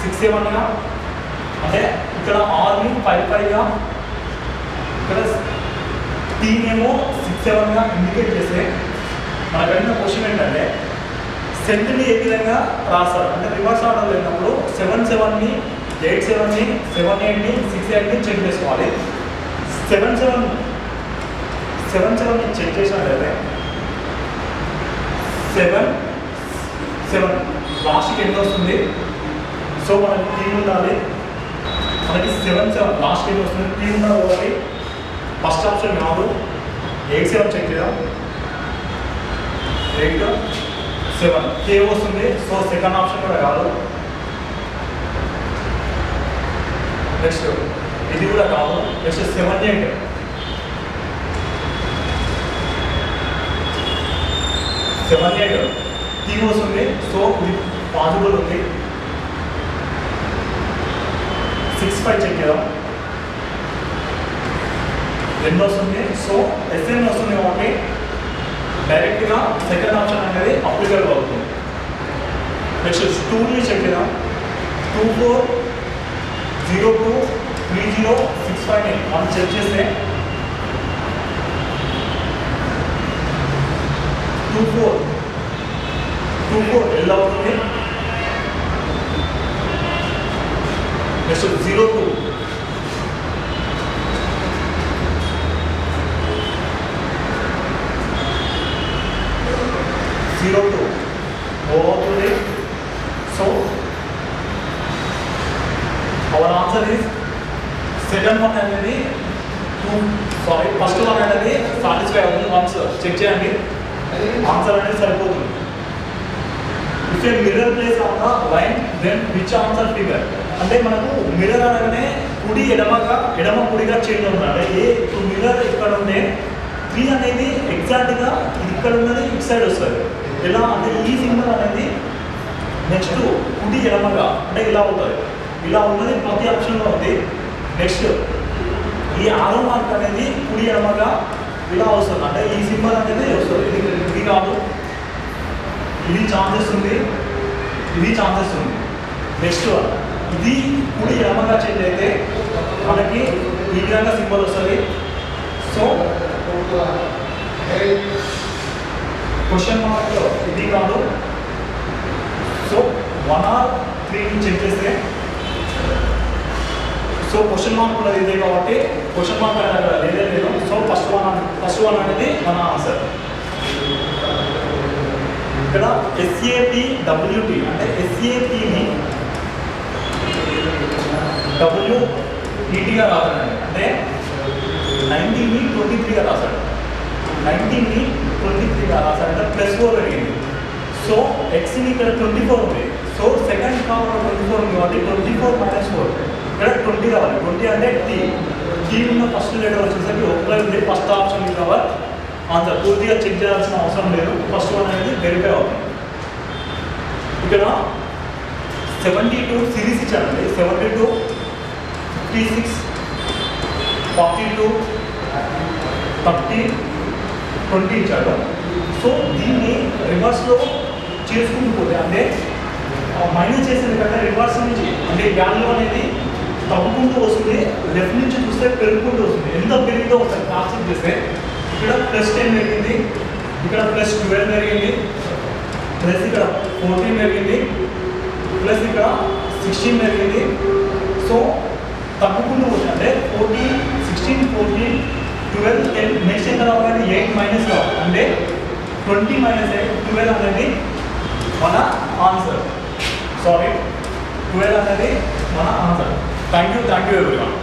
6 7గా, అంటే ఇక్కడ ఆర్ని 5 ఇక్కడ టీనేమో 6 7గా ఇండికేట్ చేస్తే మనకు అడిగిన క్వశ్చన్ ఏంటంటే సెంట్ని ఏ విధంగా రాస్తారు అంటే రివర్స్ ఆర్డర్ వెళ్ళినప్పుడు 7 7ని 8 7ని 7 8ని 6 8ని చెక్ చేసుకోవాలి. 7 7ని చెక్ చేసినట్లయితే 7 7 లాస్ట్కి ఎన్ని వస్తుంది. సో మనకి టీ ఉండాలి, మనకి 7 7 లాస్ట్కి ఎన్ని వస్తుంది, టీ ఉండాలి కాబట్టి ఫస్ట్ ఆప్షన్ కాదు. 8 7 చెక్ చేద్దాం. 8 7 కే వస్తుంది. సో సెకండ్ ఆప్షన్ కూడా కాదు. నెక్స్ట్ ఇది కూడా కాదు. నెక్స్ట్ 7 8 టీ వస్తుంది. సో ఇది పాజిబుల్ ఉంది. 6 5 చెక్ చేద్దాం. 2 వస్తుంది. సో ఎస్ఎన్ వస్తుంది కాబట్టి డైరెక్ట్గా సెకండ్ ఆప్షన్ అనేది అప్లికబుల్ అవుతుంది. నెక్స్ట్ స్టూల్ని చెక్ చేద్దాం. 24023065 మనం చెక్ చేస్తే 24 ఎల్ అవుతుంది. నెక్స్ట్ 02 O అవుతుంది. So our answer is second one అనేది ఫస్ట్ వన్ అనేది సాటిస్ఫై అవుతుంది. వన్స్ చెక్ చేయండి, ఆన్సర్ అనేది సరిపోతుంది. If a mirror place on the line then which answer figure అంటే మనకు మిర్రర్ అనగానే కుడి ఎడమ కుడిగా చేంజ్ అవుతుంది. అంటే ఇప్పుడు మిర్రర్ ఇక్కడ ఉంటే 3 అనేది ఎగ్జాక్ట్గా ఇది ఇక్కడ ఉన్నది ఇటు సైడ్ వస్తుంది. ఎలా అంటే ఈ సింబల్ అనేది నెక్స్ట్ కుడి ఎడమగా అంటే ఇలా అవుతుంది. ఇలా ఉన్నది ప్రతి ఆప్షన్లో ఉంది. నెక్స్ట్ ఈ ఆరో మార్క్ అనేది కుడి ఎడమగా ఇలా వస్తుంది. అంటే ఈ సింబల్ అనేది వస్తుంది. ఇది కాదు, ఇది ఛాన్సెస్ ఉంది, ఇది ఛాన్సెస్ ఉంది. నెక్స్ట్ ఇది కుడి ఎడమగా చేంజ్ అయితే మనకి ఈ విధంగా సింబల్ వస్తుంది. సో క్వశ్చన్ మార్క్లో ఇది కాదు. సో 1 or 3 చెక్ చేస్తే సో క్వశ్చన్ మార్క్ ఉన్నది ఇదే కాబట్టి క్వశ్చన్ మార్క్ అనేది లేదే లేదు. సో ఫస్ట్ వన్ అనేది మన ఆన్సర్. ఇక్కడ SAPWT అంటే SAPని WETగా రాశాడండి. అంటే 19ని 23గా రాశాడు. 19ని 23గా రాశాడు అంటే +4 పెరిగింది. సో Xని ఇక్కడ 24 ఉంది. సో సెకండ్ కావాలి 24 ఉంది కాబట్టి 24 - 4 ఇక్కడ 20 రావాలి. 20 అంటే టీ ఉన్న ఫస్ట్ లెటర్ వచ్చేసరికి ఒకటే ఉంది. ఫస్ట్ ఆప్షన్ కావాలి ఆన్సర్. పూర్తిగా చెక్ చేయాల్సిన అవసరం లేదు. ఫస్ట్ వన్ అనేది వెరిఫై అవుతుంది. ఇక్కడ 72 సిరీస్ ఇచ్చాడండి. 72, 56, 42, 30, 20 ఇచ్చాడు. సో దీన్ని రివర్స్లో చేసుకుంటూ పోతే అంటే మైనస్ చేసేది కంటే రివర్స్ నుంచి అంటే వాల్యూ అనేది తగ్గుకుంటూ వస్తుంది. లెఫ్ట్ నుంచి చూస్తే పెరుగుకుంటూ వస్తుంది. ఎంత పెరిగిందో ఒకసారి కాన్సెప్ట్ చేస్తే ఇక్కడ +10 పెరిగింది, ఇక్కడ +12 పెరిగింది, ప్లస్ ఇక్కడ 14 పెరిగింది, ప్లస్ ఇక్కడ 16 పెరిగింది. సో తగ్గుకుంటూ వస్తుంది. అంటే 14, 16, 14, 12, 10 నెక్స్ట్ ఎంత రావాలి? 8 మైనస్ రావాలి. అంటే 20 - 8 12 అనేది మన ఆన్సర్. సారీ 12 అనేది మన ఆన్సర్. Thank you everyone.